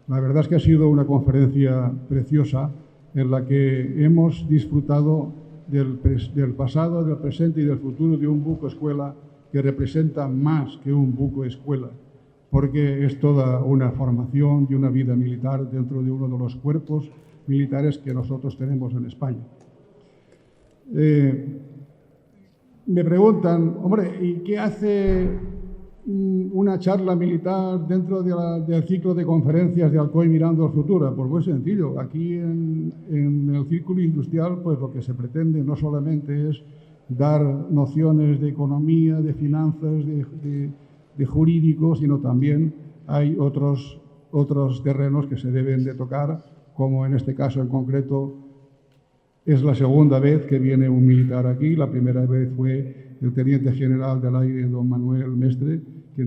La verdad es que ha sido una conferencia preciosa en la que hemos disfrutado del pasado, del presente y del futuro de un buco escuela que representa más que un buco escuela, porque es toda una formación y una vida militar dentro de uno de los cuerpos militares que nosotros tenemos en España. Me preguntan, hombre, ¿y qué hace una charla militar dentro del ciclo de conferencias de Alcoy mirando al futuro? Pues muy sencillo. Aquí en el círculo industrial, pues lo que se pretende no solamente es dar nociones de economía, de finanzas, de jurídico, sino también hay otros terrenos que se deben de tocar, como en este caso en concreto es la segunda vez que viene un militar aquí. La primera vez fue el teniente general del aire, don Manuel Mestre, que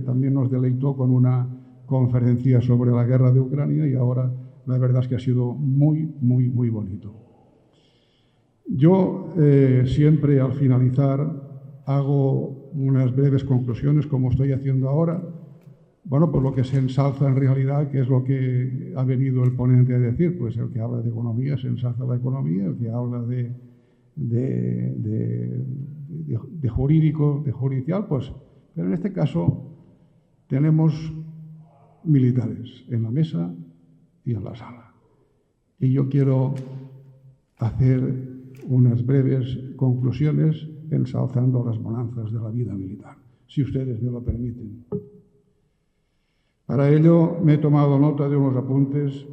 también nos deleitó con una conferencia sobre la guerra de Ucrania, y ahora la verdad es que ha sido muy, muy, muy bonito. Yo siempre al finalizar hago unas breves conclusiones, como estoy haciendo ahora. Bueno, pues lo que se ensalza en realidad, que es lo que ha venido el ponente a decir, pues el que habla de economía se ensalza la economía, el que habla de jurídico, de judicial, pues, pero en este caso tenemos militares en la mesa y en la sala. Y yo quiero hacer unas breves conclusiones ensalzando las bonanzas de la vida militar, si ustedes me lo permiten. Para ello me he tomado nota de unos apuntes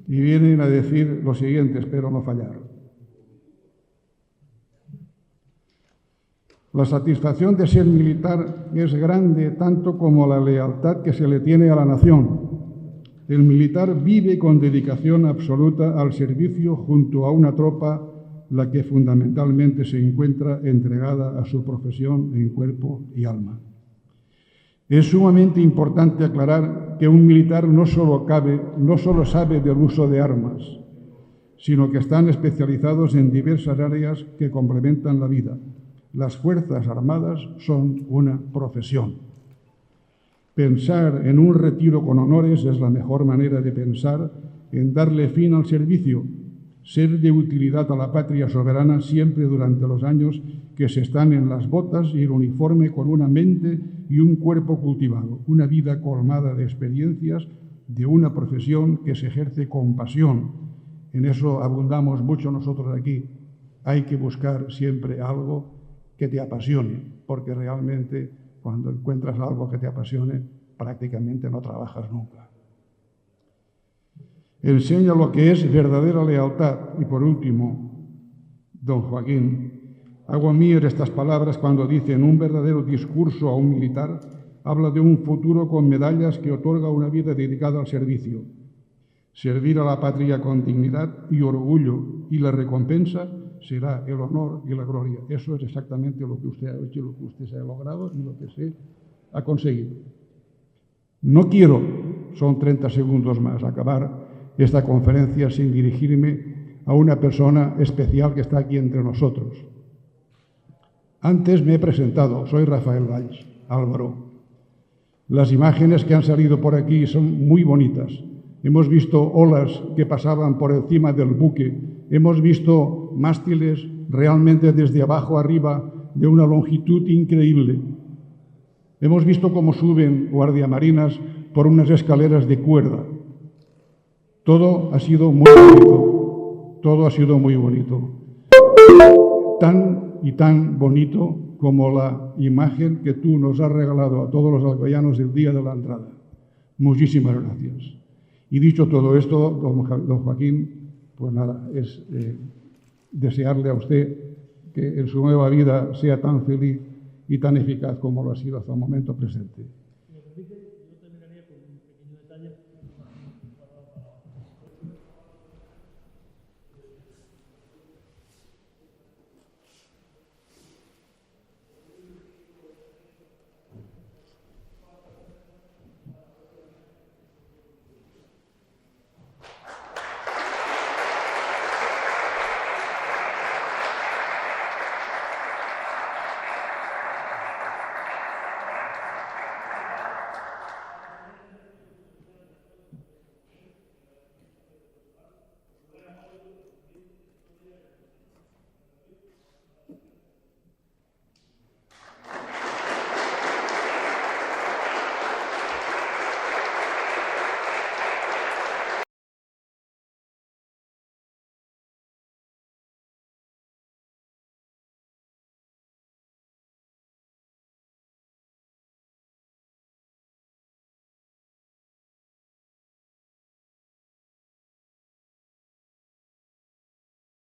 y vienen a decir lo siguiente, espero no fallar. La satisfacción de ser militar es grande tanto como la lealtad que se le tiene a la nación. El militar vive con dedicación absoluta al servicio junto a una tropa, la que fundamentalmente se encuentra entregada a su profesión en cuerpo y alma. Es sumamente importante aclarar que un militar no solo sabe del uso de armas, sino que están especializados en diversas áreas que complementan la vida. Las Fuerzas Armadas son una profesión. Pensar en un retiro con honores es la mejor manera de pensar en darle fin al servicio, ser de utilidad a la patria soberana siempre durante los años que se están en las botas y el uniforme, con una mente y un cuerpo cultivado, una vida colmada de experiencias, de una profesión que se ejerce con pasión. En eso abundamos mucho nosotros aquí. Hay que buscar siempre algo que te apasione, porque realmente cuando encuentras algo que te apasione, prácticamente no trabajas nunca. Enseña lo que es verdadera lealtad. Y por último, don Joaquín, hago mías estas palabras cuando dice: en un verdadero discurso a un militar, habla de un futuro con medallas que otorga una vida dedicada al servicio. Servir a la patria con dignidad y orgullo, y la recompensa será el honor y la gloria. Eso es exactamente lo que usted ha hecho, lo que usted se ha logrado y lo que se ha conseguido. No quiero, son 30 segundos más, acabar esta conferencia sin dirigirme a una persona especial que está aquí entre nosotros. Antes me he presentado, soy Rafael Valls Álvaro. Las imágenes que han salido por aquí son muy bonitas. Hemos visto olas que pasaban por encima del buque, hemos visto mástiles realmente desde abajo arriba de una longitud increíble. Hemos visto cómo suben guardiamarinas por unas escaleras de cuerda. Todo ha sido muy bonito, todo ha sido muy bonito. Tan bonito como la imagen que tú nos has regalado a todos los alcoyanos el día de la entrada. Muchísimas gracias. Y dicho todo esto, don Joaquín, pues nada, es desearle a usted que en su nueva vida sea tan feliz y tan eficaz como lo ha sido hasta el momento presente.